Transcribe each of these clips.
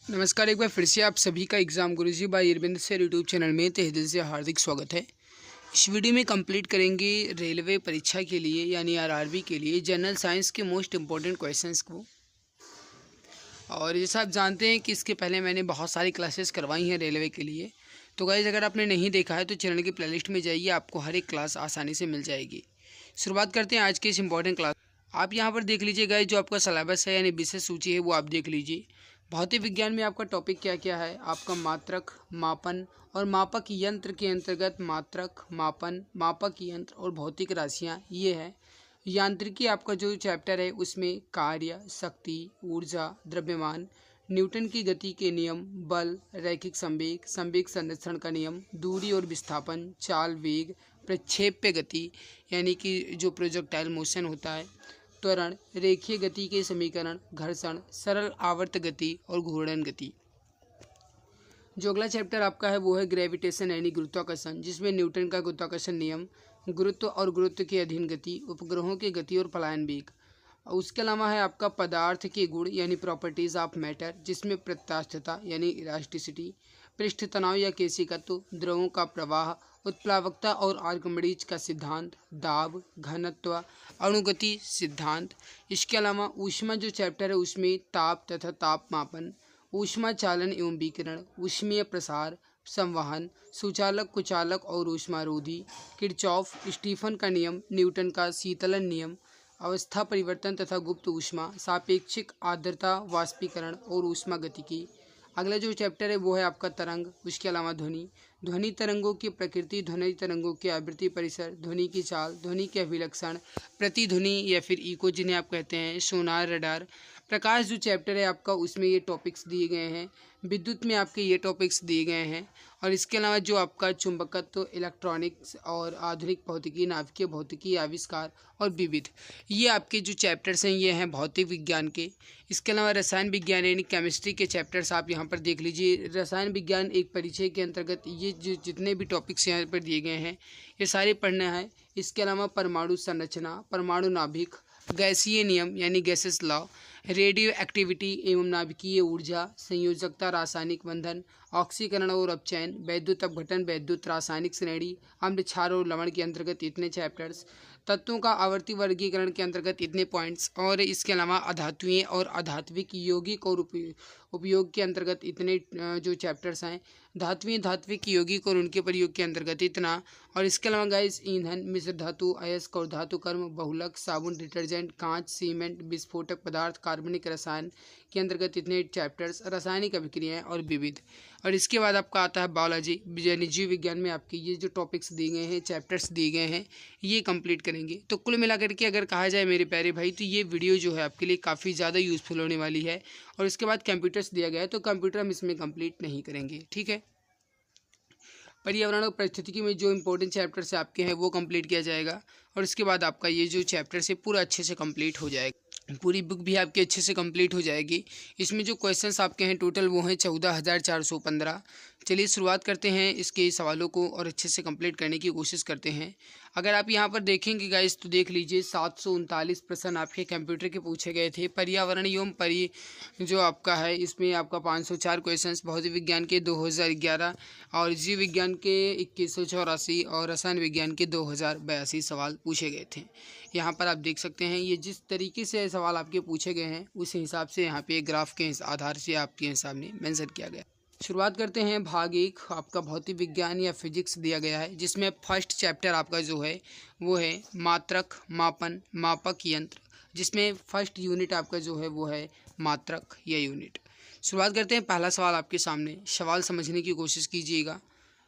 नमस्कार। एक बार फिर से आप सभी का exam Guruji by Arvind sir YouTube channel में तहे दिल से हार्दिक स्वागत है। इस वीडियो में कंप्लीट करेंगे रेलवे परीक्षा के लिए यानी आरआरबी के लिए जनरल साइंस के मोस्ट इम्पोर्टेंट क्वेश्चंस को। और जैसा आप जानते हैं कि इसके पहले मैंने बहुत सारी क्लासेस करवाई हैं रेलवे के लिए। तो गाइस, अगर आपने नहीं देखा है तो चैनल की प्लेलिस्ट में जाइए, आपको हर एक क्लास आसानी से मिल जाएगी। शुरुआत करते हैं आज के इस इम्पोर्टेंट क्लास। आप यहाँ पर देख लीजिए गाइस, जो आपका सिलेबस है यानी विषय सूची है वो आप देख लीजिए। भौतिक विज्ञान में आपका टॉपिक क्या क्या है? आपका मात्रक, मापन और मापक यंत्र के अंतर्गत मात्रक, मापन, मापक यंत्र और भौतिक राशियाँ ये है। यांत्रिकी आपका जो चैप्टर है उसमें कार्य, शक्ति, ऊर्जा, द्रव्यमान, न्यूटन की गति के नियम, बल, रैखिक संवेग, संवेग संरक्षण का नियम, दूरी और विस्थापन, चाल, वेग, प्रक्षेप्य गति यानी कि जो प्रोजेक्टाइल मोशन होता है, त्वरण, रेखीय गति के समीकरण, घर्षण, सरल आवर्त गति और घूर्णन गति। जो अगला चैप्टर आपका है वो है ग्रेविटेशन यानी गुरुत्वाकर्षण, जिसमें न्यूटन का गुरुत्वाकर्षण नियम, गुरुत्व और गुरुत्व के अधीन गति, उपग्रहों की गति और पलायन वेग। उसके अलावा है आपका पदार्थ के गुण यानी प्रॉपर्टीज ऑफ मैटर, जिसमें प्रत्यास्थता यानी इलास्टिसिटी, पृष्ठ तनाव या केशिकत्व, द्रवों का प्रवाह, उत्प्लावकता और आर्किमिडीज का सिद्धांत, दाब, घनत्व, अणुगति सिद्धांत। इसके अलावा ऊष्मा जो चैप्टर है उसमें ताप तथा ताप मापन, ऊष्मा चालन एवं विकिरण, ऊष्मीय प्रसार, संवहन, सुचालक, कुचालक और ऊष्मारोधी, किरचॉफ, स्टीफन का नियम, न्यूटन का शीतलन नियम, अवस्था परिवर्तन तथा गुप्त ऊष्मा, सापेक्षिक आर्द्रता, वाष्पीकरण और ऊष्मा गतिकी। अगला जो चैप्टर है वो है आपका तरंग। उसके अलावा ध्वनि, ध्वनि तरंगों की प्रकृति, ध्वनि तरंगों की आवृत्ति परिसर, ध्वनि की चाल, ध्वनि के अभिलक्षण, प्रतिध्वनि या फिर इको जिन्हें आप कहते हैं, सोनार, रडार। प्रकाश जो चैप्टर है आपका उसमें ये टॉपिक्स दिए गए हैं। विद्युत में आपके ये टॉपिक्स दिए गए हैं। और इसके अलावा जो आपका चुंबकत्व, इलेक्ट्रॉनिक्स और आधुनिक भौतिकी, नाभिकीय भौतिकी, आविष्कार और विविध, ये आपके जो चैप्टर्स हैं ये हैं भौतिक विज्ञान के। इसके अलावा रसायन विज्ञान यानी केमिस्ट्री के चैप्टर्स आप यहाँ पर देख लीजिए। रसायन विज्ञान एक परिचय के अंतर्गत ये जो जितने भी टॉपिक्स यहाँ पर दिए गए हैं ये सारे पढ़ना है। इसके अलावा परमाणु संरचना, परमाणु नाभिक, गैसीय नियम यानी गैसेस लॉ, रेडियो एक्टिविटी एवं नाभिकीय ऊर्जा, संयोजकता, रासायनिक बंधन, ऑक्सीकरण और अपचयन, वैद्युत अपघटन, वैद्युत रासायनिक श्रेणी, अम्ल, क्षार और लवण के अंतर्गत इतने चैप्टर्स, तत्वों का आवर्ती वर्गीकरण के अंतर्गत इतने पॉइंट्स, और इसके अलावा अधात्वीय और अधात्विक, यौगिक और उपयोग के अंतर्गत इतने जो चैप्टर्स हैं, धात्वीय, धात्विक, यौगिक और उनके प्रयोग के अंतर्गत इतना। और इसके अलावा गाइस ईंधन, मिश्र धातु, अयस्क और धातु कर्म, बहुलक, साबुन, डिटर्जेंट, कांच, सीमेंट, विस्फोटक पदार्थ, कार्बनिक रसायन के अंतर्गत इतने चैप्टर्स, रासायनिक अभिक्रियाएं और विविध। और इसके बाद आपका आता है बायोलॉजी यानी जीव विज्ञान में आपके ये जो टॉपिक्स दिए गए हैं, चैप्टर्स दिए गए हैं, ये कंप्लीट करेंगे। तो कुल मिलाकर के अगर कहा जाए मेरे प्यारे भाई, तो ये वीडियो जो है आपके लिए काफ़ी ज़्यादा यूज़फुल होने वाली है। और इसके बाद कंप्यूटर्स दिया गया है तो कंप्यूटर हम इसमें कंप्लीट नहीं करेंगे, ठीक है। पर्यावरण और परिस्थितिकी में जो इंपॉर्टेंट चैप्टर्स आपके हैं वो कंप्लीट किया जाएगा। और इसके बाद आपका ये जो चैप्टर्स है पूरा अच्छे से कंप्लीट हो जाएगा। पूरी बुक भी आपकी अच्छे से कंप्लीट हो जाएगी। इसमें जो क्वेश्चंस आपके हैं टोटल वो हैं 14,415। चलिए शुरुआत करते हैं इसके सवालों को और अच्छे से कंप्लीट करने की कोशिश करते हैं। अगर आप यहाँ पर देखेंगे गाइस तो देख लीजिए 739 प्रश्न आपके कंप्यूटर के पूछे गए थे। पर्यावरण एवं जो आपका है इसमें आपका 504 क्वेश्चंस, भौतिक विज्ञान के 2011 और जीव विज्ञान के 2184 और रसायन विज्ञान के 2082 सवाल पूछे गए थे। यहाँ पर आप देख सकते हैं ये जिस तरीके से सवाल आपके पूछे गए हैं उस हिसाब से यहाँ पे ग्राफ के आधार से आपके सामने मेंशन किया गया। शुरुआत करते हैं भाग 1, आपका भौतिक विज्ञान या फिजिक्स दिया गया है, जिसमें फर्स्ट चैप्टर आपका जो है वो है मात्रक, मापन, मापक यंत्र, जिसमें फर्स्ट यूनिट आपका जो है वो है मात्रक या यूनिट। शुरुआत करते हैं। पहला सवाल आपके सामने, सवाल समझने की कोशिश कीजिएगा।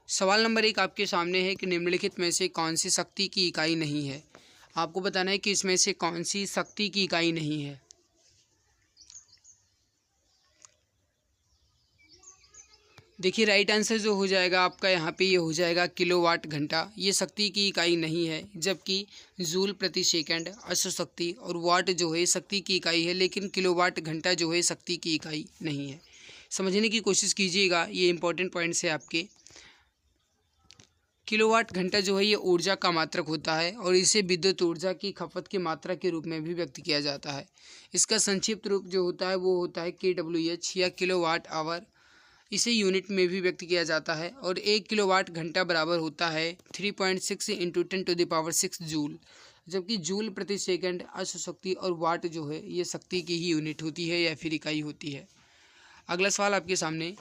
सवाल नंबर 1 आपके सामने है कि निम्नलिखित में से कौन सी शक्ति की इकाई नहीं है। आपको बताना है कि इसमें से कौन सी शक्ति की इकाई नहीं है। देखिए राइट आंसर जो हो जाएगा आपका यहाँ पे ये हो जाएगा किलोवाट घंटा। ये शक्ति की इकाई नहीं है, जबकि जूल प्रति सेकंड अश्व शक्ति और वाट जो है शक्ति की इकाई है, लेकिन किलोवाट घंटा जो है शक्ति की इकाई नहीं है। समझने की कोशिश कीजिएगा, ये इंपॉर्टेंट पॉइंट्स है आपके। किलोवाट घंटा जो है ये ऊर्जा का मात्रक होता है और इसे विद्युत ऊर्जा की खपत की मात्रा के रूप में भी व्यक्त किया जाता है। इसका संक्षिप्त रूप जो होता है वो होता है kWh या किलोवाट आवर। इसे यूनिट में भी व्यक्त किया जाता है और 1 किलोवाट घंटा बराबर होता है 3.6 इंटू 10⁶ जूल, जबकि जूल प्रति सेकंड अश्व शक्ति और वाट जो है ये शक्ति की ही यूनिट होती है या फिर इकाई होती है। अगला सवाल आपके सामने,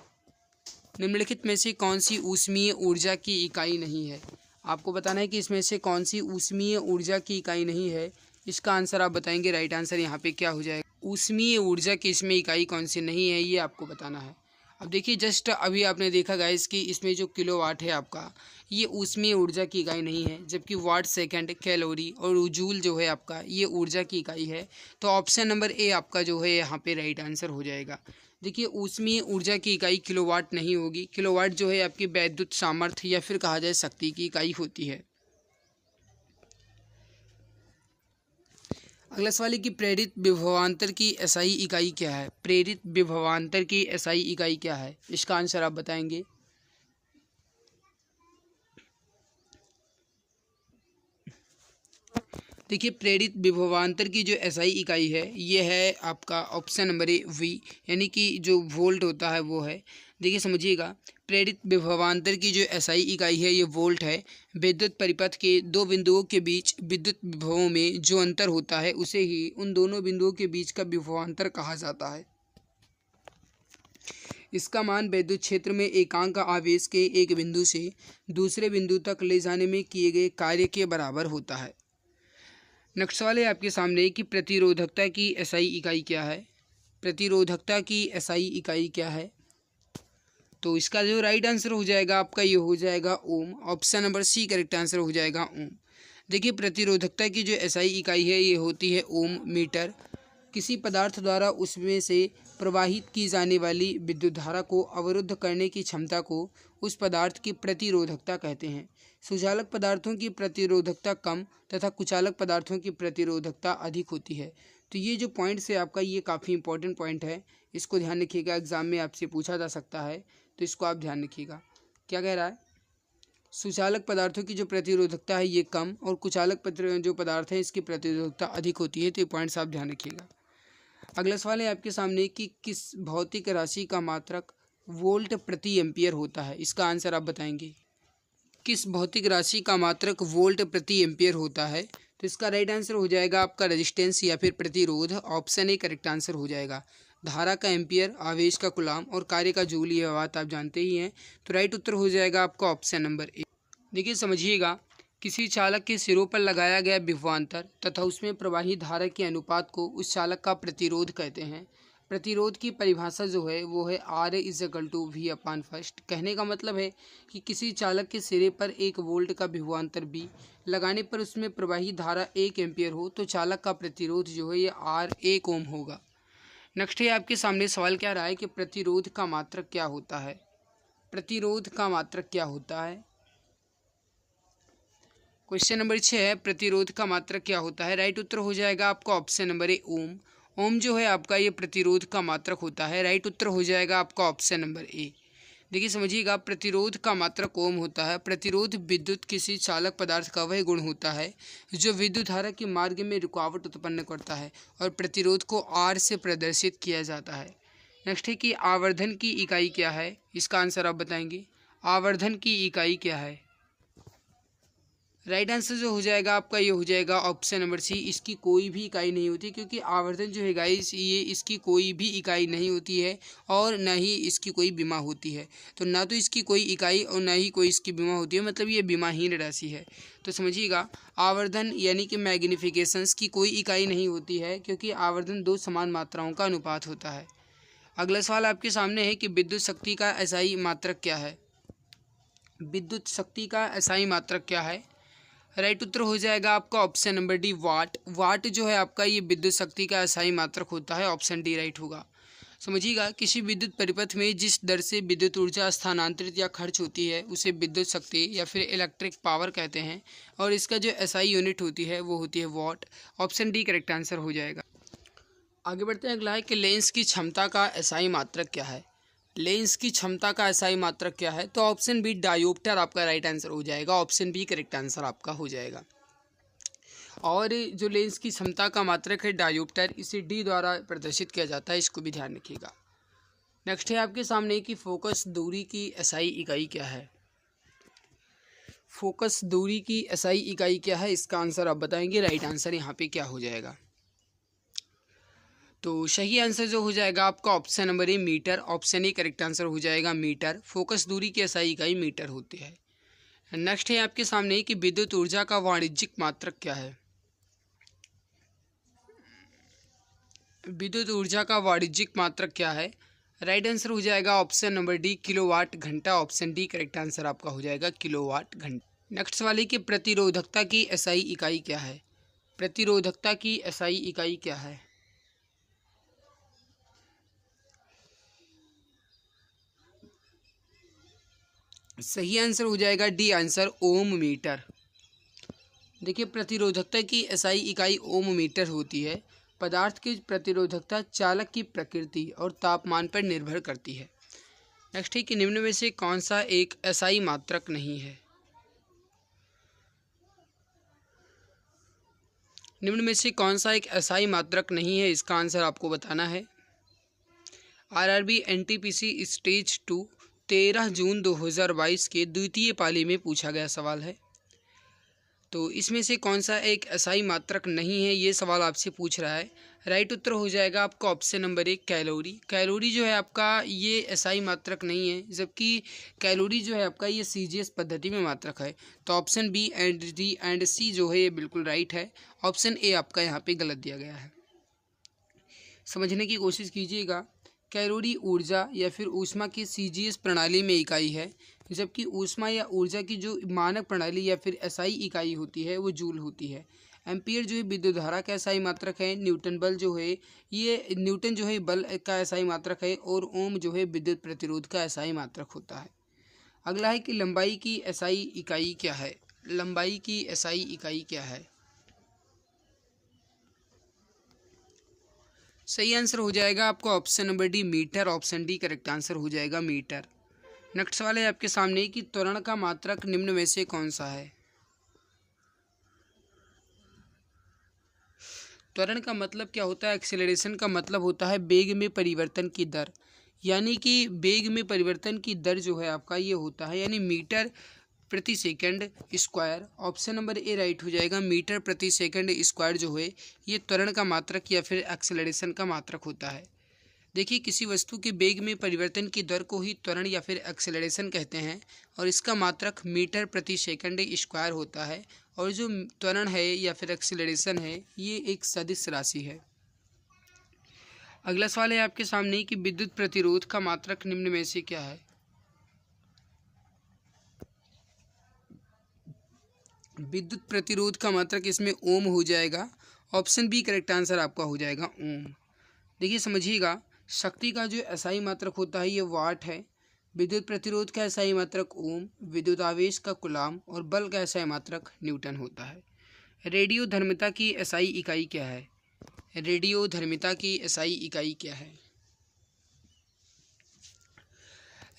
निम्नलिखित में से कौन सी ऊष्मीय ऊर्जा की इकाई नहीं है। आपको बताना है कि इसमें से कौन सी ऊष्मीय ऊर्जा की इकाई नहीं है। इसका आंसर आप बताएंगे। राइट आंसर यहाँ पे क्या हो जाएगा, ऊष्मीय ऊर्जा की इसमें इकाई कौन सी नहीं है, ये आपको बताना है। अब देखिए, जस्ट अभी आपने देखा गाइस कि इसमें जो किलोवाट है आपका, ये ऊष्मीय ऊर्जा की इकाई नहीं है, जबकि वाट, सेकंड, कैलोरी और जूल जो है आपका ये ऊर्जा की इकाई है। तो ऑप्शन नंबर ए आपका जो है यहाँ पे राइट आंसर हो जाएगा। देखिए, ऊष्मीय ऊर्जा की इकाई किलोवाट नहीं होगी। किलोवाट जो है आपकी वैद्युत सामर्थ्य या फिर कहा जाए शक्ति की इकाई होती है। अगला सवाल है कि प्रेरित विभवांतर की एसआई इकाई क्या है। प्रेरित विभवांतर की एसआई इकाई क्या है, इसका आंसर आप बताएंगे। देखिए, प्रेरित विभवांतर की जो एसआई इकाई है ये है आपका ऑप्शन नंबर ए वी, यानी कि जो वोल्ट होता है वो है। देखिए समझिएगा, प्रेरित विभवांतर की जो एसआई इकाई है ये वोल्ट है। विद्युत परिपथ के दो बिंदुओं के बीच विद्युत विभवों में जो अंतर होता है उसे ही उन दोनों बिंदुओं के बीच का विभवांतर कहा जाता है। इसका मान विद्युत क्षेत्र में एकांक आवेश के एक बिंदु से दूसरे बिंदु तक ले जाने में किए गए कार्य के बराबर होता है। नेक्स्ट सवाल है आपके सामने कि प्रतिरोधकता की एसआई इकाई क्या है। प्रतिरोधकता की एसआई इकाई क्या है, तो इसका जो राइट आंसर हो जाएगा आपका ये हो जाएगा ohm. Option number C correct answer हो जाएगा ओम। देखिए, प्रतिरोधकता की जो एसआई इकाई है ये होती है ओम मीटर। किसी पदार्थ द्वारा उसमें से प्रवाहित की जाने वाली विद्युत धारा को अवरुद्ध करने की क्षमता को उस पदार्थ की प्रतिरोधकता कहते हैं। सुचालक पदार्थों की प्रतिरोधकता कम तथा कुचालक पदार्थों की प्रतिरोधकता अधिक होती है। तो ये जो पॉइंट्स है आपका ये काफ़ी इंपॉर्टेंट पॉइंट है, इसको ध्यान रखिएगा, एग्जाम में आपसे पूछा जा सकता है, तो इसको आप ध्यान रखिएगा। क्या कह रहा है, सुचालक पदार्थों की जो प्रतिरोधकता है ये कम और कुचालक जो पदार्थ हैं इसकी प्रतिरोधकता अधिक होती है। तो ये पॉइंट्स आप ध्यान रखिएगा। अगला सवाल है आपके सामने कि किस भौतिक राशि का मात्रक वोल्ट प्रति एम्पियर होता है। इसका आंसर आप बताएंगे। किस भौतिक राशि का मात्रक वोल्ट प्रति एम्पियर होता है, तो इसका राइट आंसर हो जाएगा आपका रेजिस्टेंस या फिर प्रतिरोध। ऑप्शन ए करेक्ट आंसर हो जाएगा। धारा का एम्पियर, आवेश का कूलाम और कार्य का जूल, ये बात आप जानते ही हैं। तो राइट उत्तर हो जाएगा आपका ऑप्शन नंबर ए। देखिए समझिएगा, किसी चालक के सिरों पर लगाया गया विभवांतर तथा उसमें प्रवाही धारा के अनुपात को उस चालक का प्रतिरोध कहते हैं। प्रतिरोध की परिभाषा जो है वो है R=V/1। कहने का मतलब है कि किसी चालक के सिरे पर 1 वोल्ट का विभवांतर B लगाने पर उसमें प्रवाही धारा 1 एम्पियर हो तो चालक का प्रतिरोध जो है ये R 1 ओम होगा। नेक्स्ट है आपके सामने सवाल क्या रहा है कि प्रतिरोध का मात्रक क्या होता है। प्रतिरोध का मात्रक क्या होता है, क्वेश्चन नंबर 6 है, प्रतिरोध का मात्रक क्या होता है। राइट उत्तर हो जाएगा आपका ऑप्शन नंबर ए ओम। ओम जो है आपका ये प्रतिरोध का मात्रक होता है। राइट उत्तर हो जाएगा आपका ऑप्शन नंबर ए। देखिए समझिएगा, प्रतिरोध का मात्रक ओम होता है। प्रतिरोध विद्युत किसी चालक पदार्थ का वह गुण होता है जो विद्युत धारा के मार्ग में रुकावट उत्पन्न करता है और प्रतिरोध को आर से प्रदर्शित किया जाता है। नेक्स्ट है कि आवर्धन की इकाई क्या है। इसका आंसर आप बताएंगे। आवर्धन की इकाई क्या है। राइट आंसर जो हो जाएगा आपका ये हो जाएगा ऑप्शन नंबर सी, इसकी कोई भी इकाई नहीं होती, क्योंकि आवर्धन जो है गाइस ये इसकी कोई भी इकाई नहीं होती है और ना ही इसकी कोई बीमा होती है। तो ना तो इसकी कोई इकाई और ना ही कोई इसकी बीमा होती है, मतलब ये बीमाहीन राशि है। तो समझिएगा, आवर्धन यानी कि मैग्निफिकेशंस की कोई इकाई नहीं होती है, क्योंकि आवर्धन 2 समान मात्राओं का अनुपात होता है। अगला सवाल आपके सामने है कि विद्युत शक्ति का एसआई मात्रक क्या है। विद्युत शक्ति का एसआई मात्रक क्या है। राइट उत्तर हो जाएगा आपका ऑप्शन नंबर डी वाट। वाट जो है आपका ये विद्युत शक्ति का एसआई मात्रक होता है। ऑप्शन डी राइट होगा। समझिएगा, किसी विद्युत परिपथ में जिस दर से विद्युत ऊर्जा स्थानांतरित या खर्च होती है उसे विद्युत शक्ति या फिर इलेक्ट्रिक पावर कहते हैं और इसका जो एसआई यूनिट होती है वो होती है वाट। ऑप्शन डी करेक्ट आंसर हो जाएगा। आगे बढ़ते हैं। अगला है कि लेंस की क्षमता का एसआई मात्रक क्या है। लेंस की क्षमता का एसआई मात्रक क्या है? तो ऑप्शन बी डायोप्टर आपका राइट आंसर हो जाएगा। ऑप्शन बी करेक्ट आंसर आपका हो जाएगा। और जो लेंस की क्षमता का मात्रक है डायोप्टर, इसे डी द्वारा प्रदर्शित किया जाता है, इसको भी ध्यान रखिएगा। नेक्स्ट है आपके सामने कि फोकस दूरी की एसआई इकाई क्या है? फोकस दूरी की एसआई इकाई क्या है, इसका आंसर आप बताएंगे। राइट आंसर यहाँ पे क्या हो जाएगा? तो सही आंसर जो हो जाएगा आपका option number A metre. Option A correct answer हो जाएगा मीटर। फोकस दूरी की एसआई इकाई मीटर होती है। नेक्स्ट है आपके सामने कि विद्युत ऊर्जा का वाणिज्यिक मात्रक क्या है? विद्युत ऊर्जा का वाणिज्यिक मात्रक क्या है? राइट आंसर हो जाएगा ऑप्शन नंबर डी किलोवाट घंटा। ऑप्शन डी करेक्ट आंसर आपका हो जाएगा किलोवाट घंटा। नेक्स्ट वाले की प्रतिरोधकता की एसआई इकाई क्या है? प्रतिरोधकता की एसआई इकाई क्या है? सही आंसर हो जाएगा डी आंसर ओम मीटर। देखिए प्रतिरोधकता की एसआई इकाई ओम मीटर होती है। पदार्थ की प्रतिरोधकता चालक की प्रकृति और तापमान पर निर्भर करती है। नेक्स्ट है कि निम्न में से कौन सा एक एसआई मात्रक नहीं है? निम्न में से कौन सा एक एसआई मात्रक नहीं है, इसका आंसर आपको बताना है। आरआरबी एनटीपीसी स्टेज 2 13 जून 2022 के द्वितीय पाली में पूछा गया सवाल है। तो इसमें से कौन सा एक एसआई मात्रक नहीं है, ये सवाल आपसे पूछ रहा है। राइट उत्तर हो जाएगा आपका ऑप्शन नंबर एक कैलोरी। कैलोरी जो है आपका ये एसआई मात्रक नहीं है, जबकि कैलोरी जो है आपका ये सीजीएस पद्धति में मात्रक है। तो option B and D and C जो है ये बिल्कुल राइट है। ऑप्शन ए आपका यहाँ पे गलत दिया गया है। समझने की कोशिश कीजिएगा। कैलोरी ऊर्जा या फिर ऊष्मा की सीजीएस प्रणाली में इकाई है, जबकि ऊष्मा या ऊर्जा की जो मानक प्रणाली या फिर एसआई इकाई होती है वो जूल होती है। एम्पियर जो है विद्युत धारा का एसआई मात्रक है। न्यूटन बल जो है ये न्यूटन जो है बल का एसआई मात्रक है। और ओम जो है विद्युत प्रतिरोध का एसआई मात्रक होता है। अगला है कि लंबाई की एसआई इकाई क्या है? लंबाई की एसआई इकाई क्या है? सही आंसर हो जाएगा आपका option number D metre. Option D correct answer हो जाएगा मीटर। नेक्स्ट सवाल है आपके सामने कि त्वरण का मात्रक निम्न में से कौन सा है? त्वरण का मतलब क्या होता है? एक्सेलरेशन का मतलब होता है वेग में परिवर्तन की दर, यानी कि वेग में परिवर्तन की दर जो है आपका ये होता है, यानी मीटर प्रति सेकंड स्क्वायर। ऑप्शन नंबर ए राइट हो जाएगा। मीटर प्रति सेकंड स्क्वायर जो है ये त्वरण का मात्रक या फिर एक्सेलरेशन का मात्रक होता है। देखिए किसी वस्तु के वेग में परिवर्तन की दर को ही त्वरण या फिर एक्सेलरेशन कहते हैं, और इसका मात्रक मीटर प्रति सेकंड स्क्वायर होता है। और जो त्वरण है या फिर एक्सेलरेशन है ये एक सदिश राशि है। अगला सवाल है आपके सामने कि विद्युत प्रतिरोध का मात्रक निम्न में से क्या है? विद्युत प्रतिरोध का मात्रक इसमें ओम हो जाएगा। ऑप्शन बी करेक्ट आंसर आपका हो जाएगा ओम। देखिए समझिएगा, शक्ति का जो एसआई मात्रक होता है ये वाट है। विद्युत प्रतिरोध का एसआई मात्रक ओम, विद्युत आवेश का कूलाम और बल का एसआई मात्रक न्यूटन होता है। रेडियो धर्मिता की एसआई इकाई क्या है? रेडियो धर्मिता की एसआई इकाई क्या है?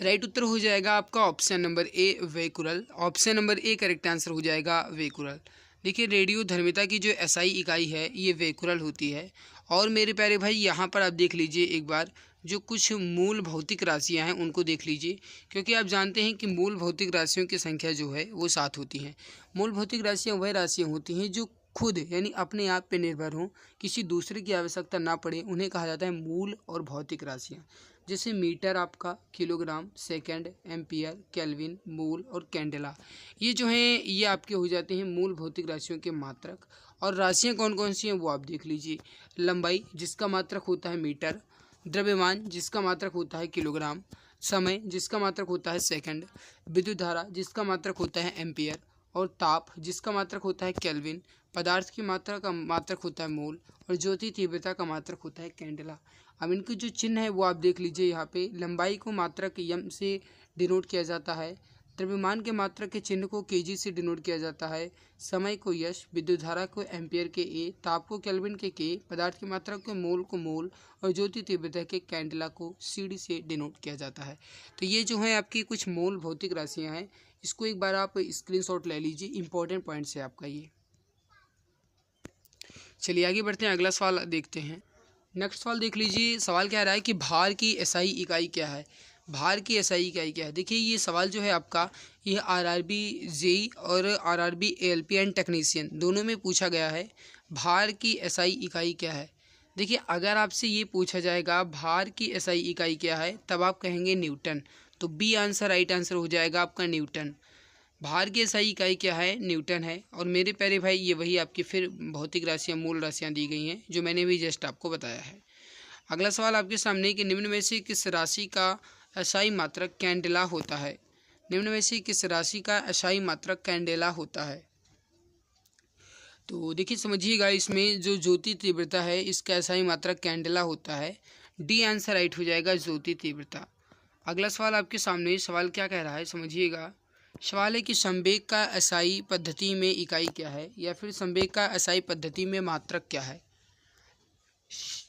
राइट उत्तर हो जाएगा आपका ऑप्शन नंबर ए वेकुरल। Option number A correct answer हो जाएगा वेकुरल। देखिए रेडियो धर्मिता की जो एसआई इकाई है ये वेकुरल होती है। और मेरे प्यारे भाई यहाँ पर आप देख लीजिए एक बार, जो कुछ मूल भौतिक राशियाँ हैं उनको देख लीजिए, क्योंकि आप जानते हैं कि मूल भौतिक राशियों की संख्या जो है वो 7 होती हैं। मूल भौतिक राशियाँ वह राशियाँ होती हैं जो खुद यानी अपने आप पे निर्भर हों, किसी दूसरे की आवश्यकता ना पड़े, उन्हें कहा जाता है मूल और भौतिक राशियाँ। जैसे मीटर आपका, किलोग्राम, सेकंड, एम्पियर, केल्विन, मूल और कैंडेला, ये जो हैं ये आपके हो जाते हैं मूल भौतिक राशियों के मात्रक। और राशियाँ कौन कौन सी हैं वो आप देख लीजिए। लंबाई जिसका मात्रक होता है मीटर, द्रव्यमान जिसका मात्रक होता है किलोग्राम, समय जिसका मात्रक होता है सेकंड, विद्युत धारा जिसका मात्रक होता है एम्पियर, और ताप जिसका मात्रक होता है केल्विन। पदार्थ की मात्रा का मात्रक होता है मोल, और ज्योति तीव्रता का मात्रक होता है कैंडेला। अब इनके जो चिन्ह है वो आप देख लीजिए। यहाँ पे लंबाई को मात्रक यम से डिनोट किया जाता है, द्रव्यमान के मात्रक के चिन्ह को केजी से डिनोट किया जाता है। समय को यश, विद्युत धारा को एम्पियर के ए, ताप को केल्विन के के, पदार्थ की मात्रा को मोल और ज्योति तीव्रता के कैंडेला को सीडी से डिनोट किया जाता है। तो ये जो है आपकी कुछ मूल भौतिक राशियाँ हैं, इसको एक बार आप स्क्रीनशॉट ले लीजिए, इंपॉर्टेंट पॉइंट्स है आपका ये। चलिए आगे बढ़ते हैं, अगला सवाल देखते हैं। नेक्स्ट सवाल देख लीजिए। सवाल क्या रहा है कि भार की एसआई इकाई क्या है। भार की एसआई इकाई क्या है। देखिए ये सवाल जो है आपका, ये आरआरबी जेई और आरआरबी एएलपी एंड टेक्नीशियन दोनों में पूछा गया है। भार की एसआई इकाई क्या है। देखिए अगर आपसे ये पूछा जाएगा भार की एसआई इकाई क्या है, तब आप कहेंगे न्यूटन, तो बी आंसर राइट आंसर हो जाएगा आपका न्यूटन। भार की एसआई इकाई क्या है, न्यूटन है। और मेरे प्यारे भाई ये वही आपकी फिर भौतिक राशियाँ, मूल राशियाँ दी गई हैं जो मैंने भी जस्ट आपको बताया है। अगला सवाल आपके सामने कि निम्न में से किस राशि का एसआई मात्रक कैंडेला होता है। निम्न में से किस राशि का एसआई मात्रक कैंडेला होता है। तो देखिए समझिएगा, इसमें जो ज्योति तीव्रता है इसका एसआई मात्रक कैंडेला होता है। डी आंसर राइट हो जाएगा, ज्योति तीव्रता। अगला सवाल आपके सामने, सवाल क्या कह रहा है समझिएगा। सवाल है कि संवेग का एसआई पद्धति में इकाई क्या है, या फिर संवेग का एसआई पद्धति में मात्रक क्या है।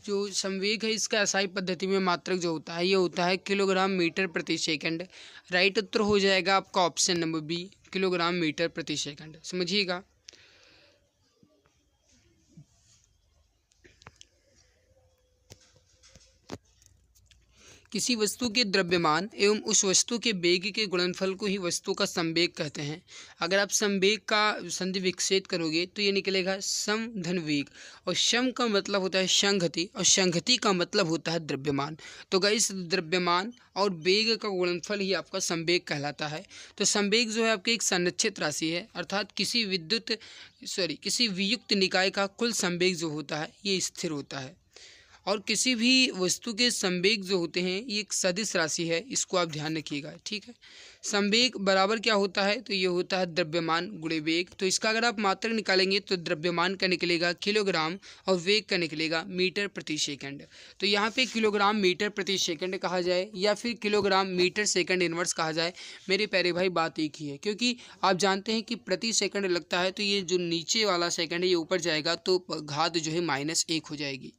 जो संवेग है इसका एसआई पद्धति में मात्रक जो होता है ये होता है किलोग्राम मीटर प्रति सेकंड। राइट उत्तर हो जाएगा आपका option number B, kilogram metre प्रति सेकंड। समझिएगा। किसी वस्तु के द्रव्यमान एवं उस वस्तु के वेग के गुणनफल को ही वस्तु का संवेग कहते हैं। अगर आप संवेग का संधि विकसित करोगे तो ये निकलेगा सम धन वेग, और सम का मतलब होता है संघति, और संघति का मतलब होता है द्रव्यमान। तो गाइस द्रव्यमान और वेग का गुणनफल ही आपका संवेग कहलाता है। तो संवेग जो है आपकी एक संरक्षित राशि है, अर्थात किसी वियुक्त निकाय का कुल संवेग जो होता है ये स्थिर होता है। और किसी भी वस्तु के संवेग जो होते हैं ये एक सदिश राशि है, इसको आप ध्यान रखिएगा, ठीक है। संवेग बराबर क्या होता है, तो ये होता है द्रव्यमान गुणे वेग। तो इसका अगर आप मात्रक निकालेंगे तो द्रव्यमान का निकलेगा किलोग्राम और वेग का निकलेगा मीटर प्रति सेकंड। तो यहाँ पे किलोग्राम मीटर प्रति सेकंड कहा जाए या फिर किलोग्राम मीटर सेकंड इनवर्स कहा जाए, मेरे प्यारे भाई बात एक ही है। क्योंकि आप जानते हैं कि प्रति सेकंड लगता है तो ये जो नीचे वाला सेकंड है ये ऊपर जाएगा तो घात जो है -1 हो जाएगी।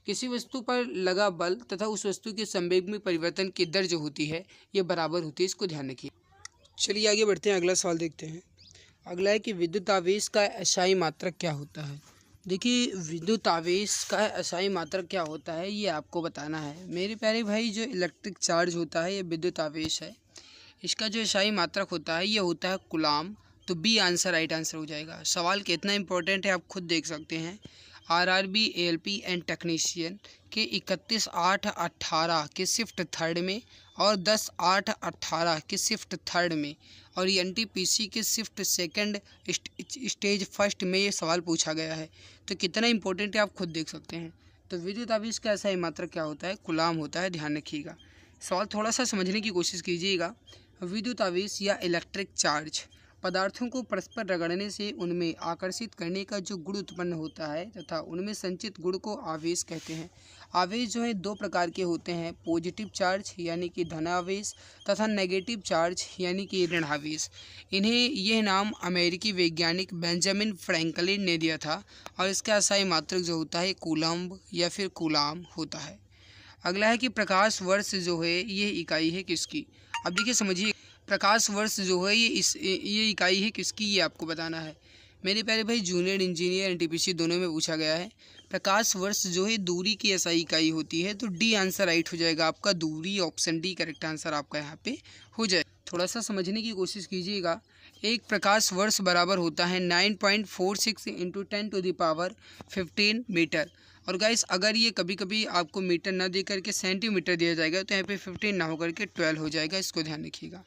किसी वस्तु पर लगा बल तथा उस वस्तु के संवेग में परिवर्तन की दर जो होती है ये बराबर होती है, इसको ध्यान रखिए। चलिए आगे बढ़ते हैं, अगला सवाल देखते हैं। अगला है कि विद्युत आवेश का एसआई मात्रक क्या होता है। देखिए विद्युत आवेश का एसआई मात्रक क्या होता है ये आपको बताना है मेरे प्यारे भाई। जो इलेक्ट्रिक चार्ज होता है ये विद्युत आवेश है, इसका जो एसआई मात्रक होता है ये होता है कूलाम। तो बी आंसर राइट आंसर हो जाएगा। सवाल कितना इंपॉर्टेंट है आप खुद देख सकते हैं। आरआरबी एएलपी एंड टेक्नीशियन के 31/8/18 के शिफ्ट थर्ड में और 10/8/18 के शिफ्ट थर्ड में और एनटीपीसी के शिफ्ट सेकंड स्टेज फर्स्ट में ये सवाल पूछा गया है। तो कितना इंपॉर्टेंट है आप खुद देख सकते हैं। तो विद्युत आवेश का एसआई मात्रक क्या होता है, कूलाम होता है, ध्यान रखिएगा। सवाल थोड़ा सा समझने की कोशिश कीजिएगा। विद्युत आवेश या इलेक्ट्रिक चार्ज पदार्थों को परस्पर रगड़ने से उनमें आकर्षित करने का जो गुण उत्पन्न होता है तथा उनमें संचित गुण को आवेश कहते हैं। आवेश जो है दो प्रकार के होते हैं, पॉजिटिव चार्ज यानी कि धनावेश तथा नेगेटिव चार्ज यानी कि ऋणावेश। इन्हें यह नाम अमेरिकी वैज्ञानिक बेंजामिन फ्रैंकलिन ने दिया था और इसका एसआई मात्रक जो होता है कूलम्ब या फिर कूलाम होता है। अगला है कि प्रकाश वर्ष जो है ये इकाई है किसकी। अब देखिए समझिए, प्रकाश वर्ष जो है ये इकाई है किसकी, ये आपको बताना है मेरे प्यारे भाई। जूनियर इंजीनियर एनटीपीसी दोनों में पूछा गया है। प्रकाश वर्ष जो है दूरी की एसआई इकाई होती है। तो डी आंसर राइट हो जाएगा आपका, दूरी, ऑप्शन डी करेक्ट आंसर आपका यहाँ पे हो जाए। थोड़ा सा समझने की कोशिश कीजिएगा। एक प्रकाश वर्ष बराबर होता है 9.46 × 10⁻15 मीटर। और गाइस अगर ये कभी कभी आपको मीटर ना दे करके सेंटीमीटर दिया जाएगा तो यहाँ पे 15 ना होकर के 12 हो जाएगा, इसको ध्यान रखिएगा।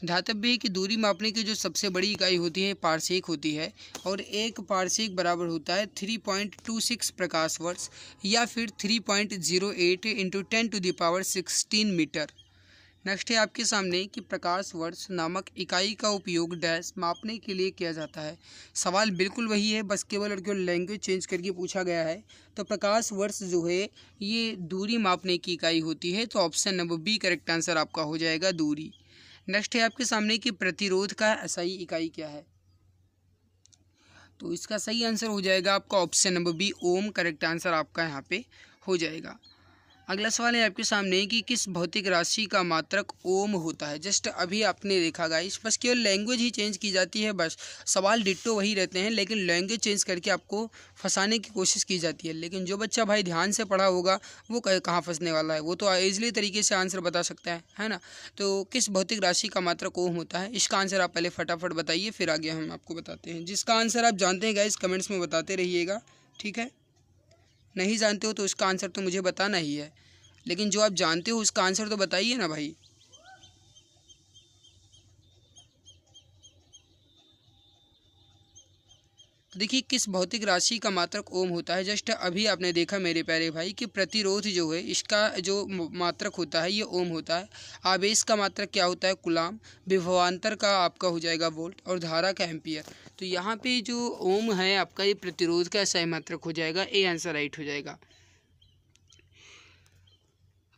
धातव्य है कि दूरी मापने की जो सबसे बड़ी इकाई होती है पारसेक होती है, और एक पारसेक बराबर होता है 3.26 प्रकाश वर्ष या फिर 3.08 × 10⁻16 मीटर। नेक्स्ट है आपके सामने कि प्रकाश वर्ष नामक इकाई का उपयोग डैश मापने के लिए किया जाता है। सवाल बिल्कुल वही है, बस केवल और केवल लैंग्वेज चेंज करके पूछा गया है। तो प्रकाश वर्ष जो है ये दूरी मापने की इकाई होती है। तो option number B correct answer आपका हो जाएगा, दूरी। नेक्स्ट है आपके सामने कि प्रतिरोध का एसआई इकाई क्या है। तो इसका सही आंसर हो जाएगा आपका ऑप्शन नंबर बी, ओम। करेक्ट आंसर आपका यहाँ पे हो जाएगा। अगला सवाल है आपके सामने कि किस भौतिक राशि का मात्रक ओम होता है। जस्ट अभी आपने देखा गाइस, बस केवल लैंग्वेज ही चेंज की जाती है, बस सवाल डिट्टो वही रहते हैं, लेकिन लैंग्वेज चेंज करके आपको फंसाने की कोशिश की जाती है। लेकिन जो बच्चा भाई ध्यान से पढ़ा होगा वो कहाँ फंसने वाला है, वो तो ईजिली तरीके से आंसर बता सकता है ना। तो किस भौतिक राशि का मात्रक ओम होता है, इसका आंसर आप पहले फटाफट बताइए, फिर आगे हम आपको बताते हैं। जिसका आंसर आप जानते हैं गाइस कमेंट्स में बताते रहिएगा, ठीक है। नहीं जानते हो तो इसका आंसर तो मुझे बताना ही है, लेकिन जो आप जानते हो उसका आंसर तो बताइए ना भाई। तो देखिए किस भौतिक राशि का मात्रक ओम होता है। जस्ट अभी आपने देखा मेरे प्यारे भाई कि प्रतिरोध जो है इसका जो मात्रक होता है ये ओम होता है। आवेश का मात्रक क्या होता है, कूलाम। विभवांतर का आपका हो जाएगा वोल्ट, और धारा का एम्पियर। तो यहाँ पे जो ओम है आपका ये प्रतिरोध का सही मात्रक हो जाएगा, ए आंसर राइट हो जाएगा।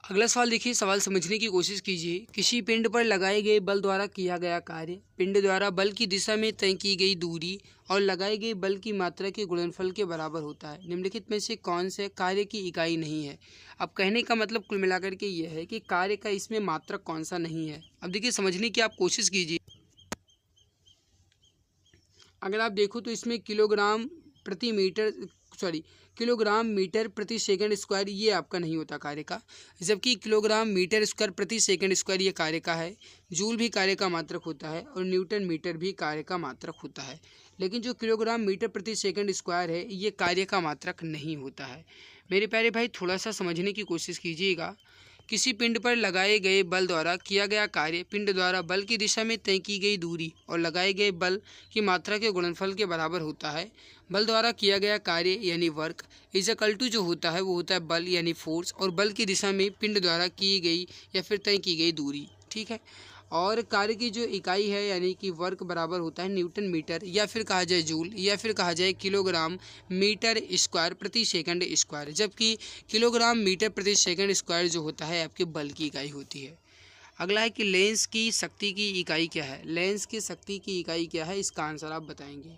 अगला सवाल देखिए, सवाल समझने की कोशिश कीजिए। किसी पिंड पर लगाए गए बल द्वारा किया गया कार्य पिंड द्वारा बल की दिशा में तय की गई दूरी और लगाए गए बल की मात्रा के गुणनफल के बराबर होता है। निम्नलिखित में से कौन से कार्य की इकाई नहीं है। अब कहने का मतलब कुल मिलाकर के ये है कि कार्य का इसमें मात्रक कौन सा नहीं है। अब देखिए समझने की आप कोशिश कीजिए। अगर आप देखो तो इसमें किलोग्राम मीटर प्रति सेकंड स्क्वायर ये आपका नहीं होता कार्य का, जबकि किलोग्राम मीटर स्क्वायर प्रति सेकंड स्क्वायर ये कार्य का है। जूल भी कार्य का मात्रक होता है और न्यूटन मीटर भी कार्य का मात्रक होता है, लेकिन जो किलोग्राम मीटर प्रति सेकंड स्क्वायर है ये कार्य का मात्रक नहीं होता है। मेरे प्यारे भाई थोड़ा सा समझने की कोशिश कीजिएगा। किसी पिंड पर लगाए गए बल द्वारा किया गया कार्य पिंड द्वारा बल की दिशा में तय की गई दूरी और लगाए गए बल की मात्रा के गुणनफल के बराबर होता है। बल द्वारा किया गया कार्य यानी वर्क इज इक्वल टू जो होता है वो होता है बल यानी फोर्स, और बल की दिशा में पिंड द्वारा की गई या फिर तय की गई दूरी, ठीक है। और कार्य की जो इकाई है यानी कि वर्क बराबर होता है न्यूटन मीटर, या फिर कहा जाए जूल, या फिर कहा जाए किलोग्राम मीटर स्क्वायर प्रति सेकंड स्क्वायर, जबकि किलोग्राम मीटर प्रति सेकंड स्क्वायर जो होता है आपके बल की इकाई होती है। अगला है कि लेंस की शक्ति की इकाई क्या है। लेंस की शक्ति की इकाई क्या है, इसका आंसर आप बताएंगे।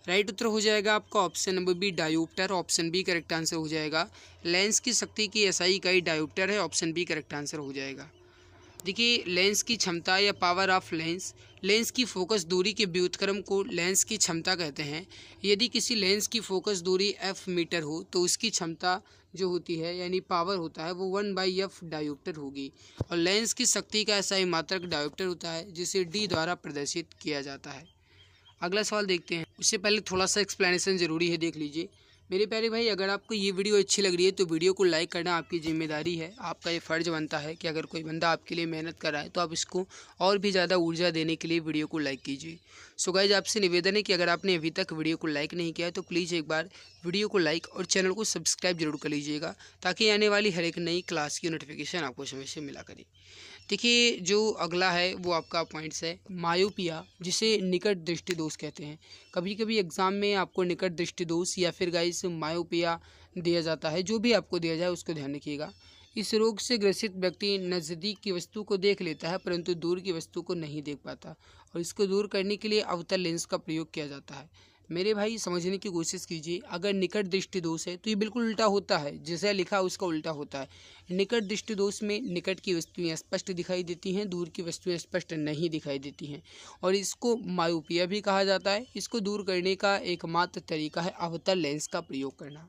राइट उत्तर हो जाएगा आपका option number B, dioptre. Option B correct answer हो जाएगा। लेंस की शक्ति की एसआई इकाई डायोप्टर है। ऑप्शन बी करेक्ट आंसर हो जाएगा। देखिए लेंस की क्षमता या पावर ऑफ लेंस, लेंस की फोकस दूरी के व्युत्क्रम को लेंस की क्षमता कहते हैं। यदि किसी लेंस की फोकस दूरी f मीटर हो तो उसकी क्षमता जो होती है यानी पावर होता है वो 1/f डायोप्टर होगी, और लेंस की शक्ति का ऐसा ही मात्रक डायोप्टर होता है जिसे d द्वारा प्रदर्शित किया जाता है। अगला सवाल देखते हैं, उससे पहले थोड़ा सा एक्सप्लेनेशन ज़रूरी है, देख लीजिए मेरे प्यारे भाई। अगर आपको ये वीडियो अच्छी लग रही है तो वीडियो को लाइक करना आपकी जिम्मेदारी है। आपका ये फ़र्ज़ बनता है कि अगर कोई बंदा आपके लिए मेहनत कर रहा है तो आप इसको और भी ज़्यादा ऊर्जा देने के लिए वीडियो को लाइक कीजिए। सो गाइस आपसे निवेदन है कि अगर आपने अभी तक वीडियो को लाइक नहीं किया है तो प्लीज़ एक बार वीडियो को लाइक और चैनल को सब्सक्राइब जरूर कर लीजिएगा, ताकि आने वाली हर एक नई क्लास की नोटिफिकेशन आपको समय से मिला करे। देखिए जो अगला है वो आपका पॉइंट्स है मायोपिया, जिसे निकट दृष्टि दोष कहते हैं। कभी कभी एग्जाम में आपको निकट दृष्टि दोष या फिर गाइस मायोपिया दिया जाता है। जो भी आपको दिया जाए उसको ध्यान रखिएगा। इस रोग से ग्रसित व्यक्ति नज़दीक की वस्तु को देख लेता है परंतु दूर की वस्तु को नहीं देख पाता, और इसको दूर करने के लिए अवतल लेंस का प्रयोग किया जाता है। मेरे भाई समझने की कोशिश कीजिए। अगर निकट दृष्टि दोष है तो ये बिल्कुल उल्टा होता है, जैसा लिखा उसका उल्टा होता है। निकट दृष्टि दोष में निकट की वस्तुएं स्पष्ट दिखाई देती हैं, दूर की वस्तुएं स्पष्ट नहीं दिखाई देती हैं, और इसको मायोपिया भी कहा जाता है। इसको दूर करने का एकमात्र तरीका है अवतल लेंस का प्रयोग करना।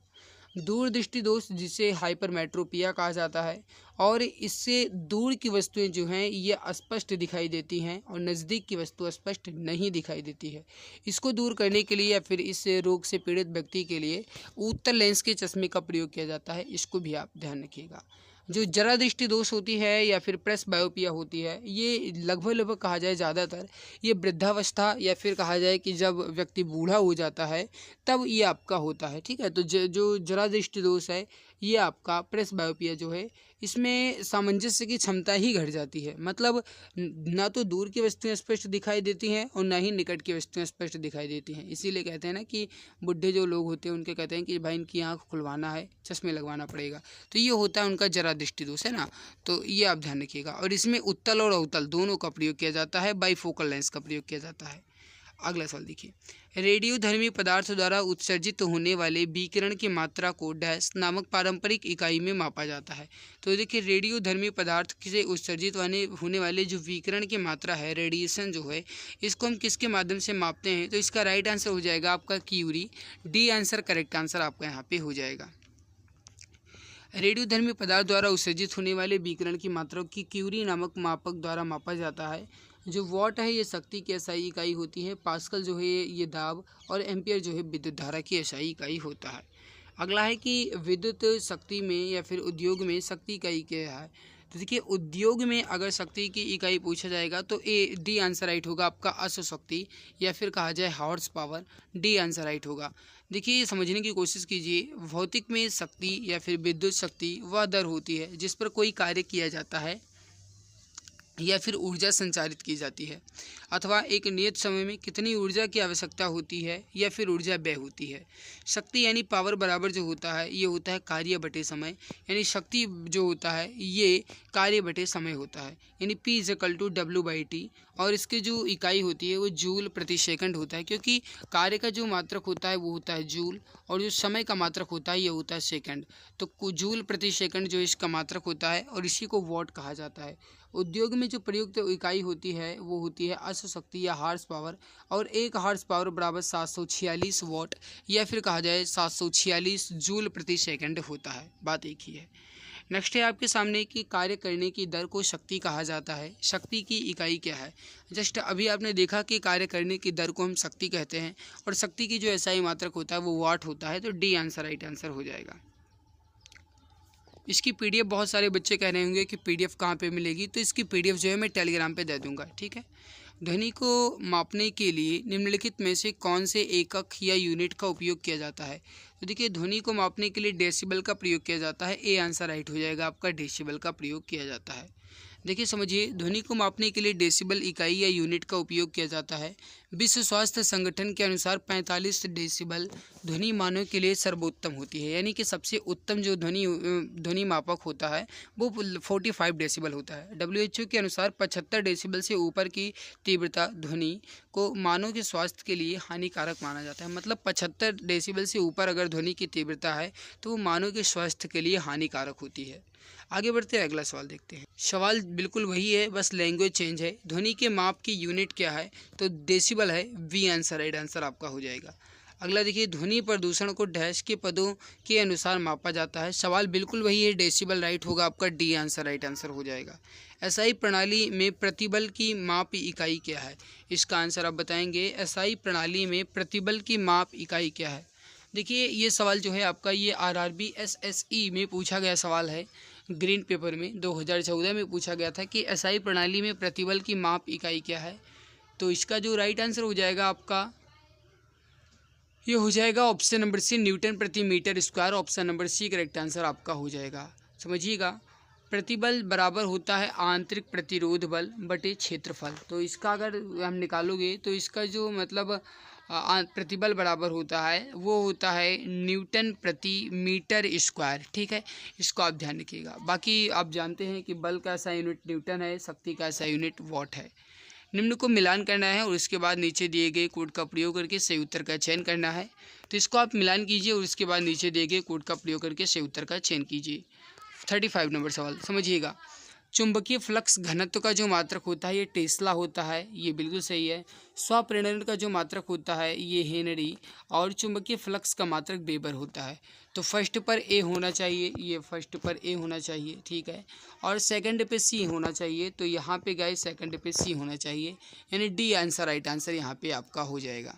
दूर दृष्टि दोष जिसे हाइपरमेट्रोपिया कहा जाता है, और इससे दूर की वस्तुएं जो हैं ये अस्पष्ट दिखाई देती हैं और नज़दीक की वस्तु स्पष्ट नहीं दिखाई देती है। इसको दूर करने के लिए या फिर इस रोग से पीड़ित व्यक्ति के लिए उत्तल लेंस के चश्मे का प्रयोग किया जाता है। इसको भी आप ध्यान रखिएगा। जो जरा दृष्टि दोष होती है या फिर प्रेस बायोपिया होती है, ये लगभग कहा जाए ज़्यादातर ये वृद्धावस्था या फिर कहा जाए कि जब व्यक्ति बूढ़ा हो जाता है तब ये आपका होता है, ठीक है। तो जो जरा दृष्टि दोष है ये आपका प्रेस बायोपिया जो है इसमें सामंजस्य की क्षमता ही घट जाती है। मतलब ना तो दूर की वस्तुएं स्पष्ट दिखाई देती हैं और ना ही निकट की वस्तुएं स्पष्ट दिखाई देती हैं। इसीलिए कहते हैं ना कि बुढ़े जो लोग होते हैं उनके कहते हैं कि भाई इनकी आँख खुलवाना है, चश्मे लगवाना पड़ेगा। तो ये होता है उनका जरा दृष्टि दोष है ना, तो ये आप ध्यान रखिएगा। और इसमें उत्तल और अवतल दोनों का प्रयोग किया जाता है, बाईफोकल लेंस का प्रयोग किया जाता है। अगला सवाल देखिए, रेडियोधर्मी पदार्थ द्वारा उत्सर्जित होने वाले विकिरण की मात्रा को डैश नामक पारंपरिक इकाई में मापा जाता है। तो देखिए रेडियोधर्मी पदार्थ से उत्सर्जित होने वाले जो विकिरण की मात्रा है, रेडिएशन जो है, इसको हम किसके माध्यम से मापते हैं? तो इसका राइट आंसर हो जाएगा आपका curie. D answer correct answer आपका यहाँ पे हो जाएगा। रेडियोधर्मी पदार्थ द्वारा उत्सर्जित होने वाले विकिरण की मात्रा की क्यूरी नामक मापक द्वारा मापा जाता है। जो वॉट है ये शक्ति की एसआई इकाई होती है, पास्कल जो है ये दाब, और एम्पियर जो है विद्युत धारा की एसआई इकाई होता है। अगला है कि विद्युत शक्ति में या फिर उद्योग में शक्ति इकाई क्या है? तो देखिए उद्योग में अगर शक्ति की इकाई पूछा जाएगा तो ए डी आंसर राइट होगा आपका अश्व शक्ति, या फिर कहा जाए horse power. D answer right होगा। देखिए ये समझने की कोशिश कीजिए, भौतिक में शक्ति या फिर विद्युत शक्ति वह दर होती है जिस पर कोई कार्य किया जाता है या फिर ऊर्जा संचारित की जाती है, अथवा एक नियत समय में कितनी ऊर्जा की आवश्यकता होती है या फिर ऊर्जा व्यय होती है। शक्ति यानी पावर बराबर जो होता है ये होता है कार्य बटे समय, यानी शक्ति जो होता है ये कार्य बटे समय होता है, यानी P = W/T। और इसकी जो इकाई होती है वो जूल प्रति सेकंड होता है, क्योंकि कार्य का जो मात्रक होता है वो होता है जूल और जो समय का मात्रक होता है ये होता है सेकंड। तो जूल प्रति सेकंड जो इसका मात्रक होता है और इसी को वॉट कहा जाता है। उद्योग में जो प्रयुक्त इकाई होती है वो होती है अश्व शक्ति या हार्स पावर, और एक हार्स पावर बराबर 746 वॉट या फिर कहा जाए 746 जूल प्रति सेकंड होता है। बात एक ही है। नेक्स्ट है आपके सामने कि कार्य करने की दर को शक्ति कहा जाता है। शक्ति की इकाई क्या है? जस्ट अभी आपने देखा कि कार्य करने की दर को हम शक्ति कहते हैं और शक्ति की जो एसआई मात्रक होता है वो वाट होता है। तो डी आंसर राइट आंसर हो जाएगा। इसकी पीडीएफ बहुत सारे बच्चे कह रहे होंगे कि पीडीएफ कहाँ पे मिलेगी, तो इसकी पीडीएफ जो है मैं टेलीग्राम पे दे दूंगा, ठीक है। ध्वनि को मापने के लिए निम्नलिखित में से कौन से एकक या यूनिट का उपयोग किया जाता है? तो देखिए ध्वनि को मापने के लिए डेसिबल का प्रयोग किया जाता है। ए आंसर राइट हो जाएगा आपका, डेसिबल का प्रयोग किया जाता है। देखिए समझिए, ध्वनि को मापने के लिए डेसिबल इकाई या यूनिट का उपयोग किया जाता है। विश्व स्वास्थ्य संगठन के अनुसार 45 डेसिबल ध्वनि मानव के लिए सर्वोत्तम होती है, यानी कि सबसे उत्तम जो ध्वनि मापक होता है वो 45 डेसिबल होता है। WHO के अनुसार 75 डेसिबल से ऊपर की तीव्रता ध्वनि को मानव के स्वास्थ्य के लिए हानिकारक माना जाता है। मतलब 75 डेसिबल से ऊपर अगर ध्वनि की तीव्रता है तो वो मानव के स्वास्थ्य के लिए हानिकारक होती है। आगे बढ़ते हैं, अगला सवाल देखते हैं। सवाल बिल्कुल वही है, बस लैंग्वेज चेंज है। ध्वनि के माप की यूनिट क्या है? तो डेसिबल है। वी आंसर राइट आंसर आपका हो जाएगा। अगला देखिए, ध्वनि प्रदूषण को डैश के पदों के अनुसार मापा जाता है। सवाल बिल्कुल वही है, डेसिबल राइट होगा आपका। डी आंसर राइट आंसर हो जाएगा। एसआई प्रणाली में प्रतिबल की माप इकाई क्या है? इसका आंसर आप बताएंगे। एसआई प्रणाली में प्रतिबल की माप इकाई क्या है? देखिए ये सवाल जो है आपका ये RRB SSE में पूछा गया सवाल है। ग्रीन पेपर में 2014 में पूछा गया था कि एसआई प्रणाली में प्रतिबल की माप इकाई क्या है। तो इसका जो राइट आंसर हो जाएगा आपका ये हो जाएगा ऑप्शन नंबर सी, न्यूटन प्रति metre square. Option number C correct answer आपका हो जाएगा। समझिएगा, प्रतिबल बराबर होता है आंतरिक प्रतिरोध बल बटे क्षेत्रफल। तो इसका अगर हम निकालोगे तो इसका जो मतलब प्रतिबल बराबर होता है वो होता है न्यूटन प्रति मीटर स्क्वायर, ठीक है। इसको आप ध्यान रखिएगा। बाकी आप जानते हैं कि बल का ऐसा यूनिट न्यूटन है, शक्ति का ऐसा यूनिट वॉट है। निम्न को मिलान करना है और उसके बाद नीचे दिए गए कोड का प्रयोग करके सही उत्तर का चयन करना है। तो इसको आप मिलान कीजिए और उसके बाद नीचे दिए गए कोड का प्रयोग करके सही उत्तर का चयन कीजिए। 35 नंबर सवाल समझिएगा। चुंबकीय फ्लक्स घनत्व का जो मात्रक होता है ये टेस्ला होता है, ये बिल्कुल सही है। स्वप्रेरण का जो मात्रक होता है ये हेनरी, और चुंबकीय फ्लक्स का मात्रक वेबर होता है। तो फर्स्ट पर ए होना चाहिए, ये फर्स्ट पर ए होना चाहिए, ठीक है। और सेकंड पे सी होना चाहिए, तो यहाँ पे गाइस सेकंड पे सी होना चाहिए, यानी डी आंसर राइट आंसर यहाँ पे आपका हो जाएगा।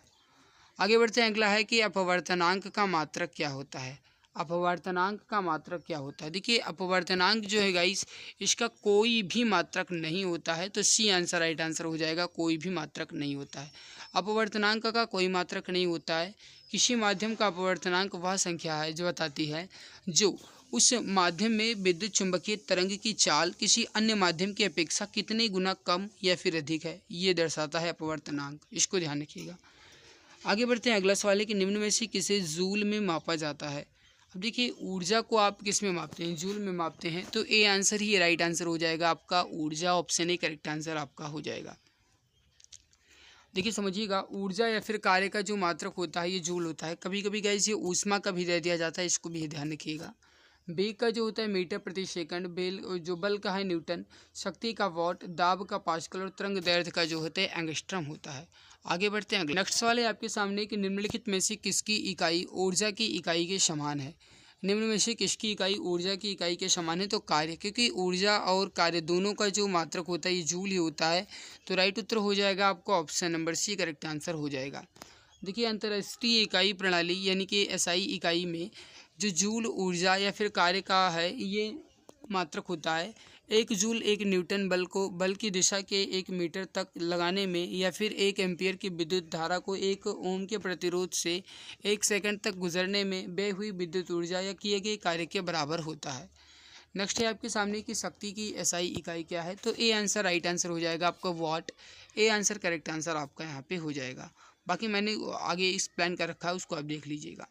आगे बढ़ते हैं, अगला है कि अपवर्तनांक का मात्रक क्या होता है? अपवर्तनांक का मात्रक क्या होता है? देखिए अपवर्तनांक जो है गाइस इसका कोई भी मात्रक नहीं होता है, तो सी आंसर राइट आंसर हो जाएगा। कोई भी मात्रक नहीं होता है, अपवर्तनांक का कोई मात्रक नहीं होता है। किसी माध्यम का अपवर्तनांक वह संख्या है जो बताती है जो उस माध्यम में विद्युत चुंबकीय तरंग की चाल किसी अन्य माध्यम की अपेक्षा कितने गुना कम या फिर अधिक है, ये दर्शाता है अपवर्तनांक। इसको ध्यान रखिएगा। आगे बढ़ते हैं अगला सवाल है कि निम्न में से किसे जूल में मापा जाता है। अब देखिए ऊर्जा को आप किस में मापते हैं, जूल में मापते हैं, तो A answer he right answer हो जाएगा आपका। ऊर्जा ऑप्शन ए करेक्ट आंसर आपका हो जाएगा। देखिए समझिएगा, ऊर्जा या फिर कार्य का जो मात्रक होता है ये जूल होता है। कभी कभी गाइस ये ऊष्मा का भी दे दिया जाता है, इसको भी ध्यान रखिएगा। वेग का जो होता है मीटर प्रति सेकंड, बेल जो बल का है न्यूटन, शक्ति का वॉट, दाब का पास्कल और तरंग दैर्ध्य का जो होता है एंगस्ट्रम होता है। आगे बढ़ते हैं। नेक्स्ट सवाल है आपके सामने कि निम्नलिखित में से किसकी इकाई ऊर्जा की इकाई के समान है। निम्न में से किसकी इकाई ऊर्जा की इकाई के समान है, तो कार्य, क्योंकि ऊर्जा और कार्य दोनों का जो मात्रक होता है ये जूल ही होता है। तो राइट उत्तर हो जाएगा आपको option number C correct answer हो जाएगा। देखिए अंतर्राष्ट्रीय इकाई प्रणाली यानी कि एसआई इकाई में जो जूल ऊर्जा या फिर कार्य का है ये मात्रक होता है। एक जूल एक न्यूटन बल की दिशा के 1 मीटर तक लगाने में या फिर 1 एम्पियर की विद्युत धारा को 1 ओम के प्रतिरोध से 1 सेकंड तक गुजरने में व्यय हुई विद्युत ऊर्जा या किए गए कार्य के बराबर होता है। नेक्स्ट है आपके सामने कि शक्ति की एसआई इकाई क्या है, तो ए आंसर राइट आंसर हो जाएगा आपका what. A answer correct answer आपका यहाँ पे हो जाएगा। बाकी मैंने आगे एक्सप्लेन कर रखा है, उसको आप देख लीजिएगा।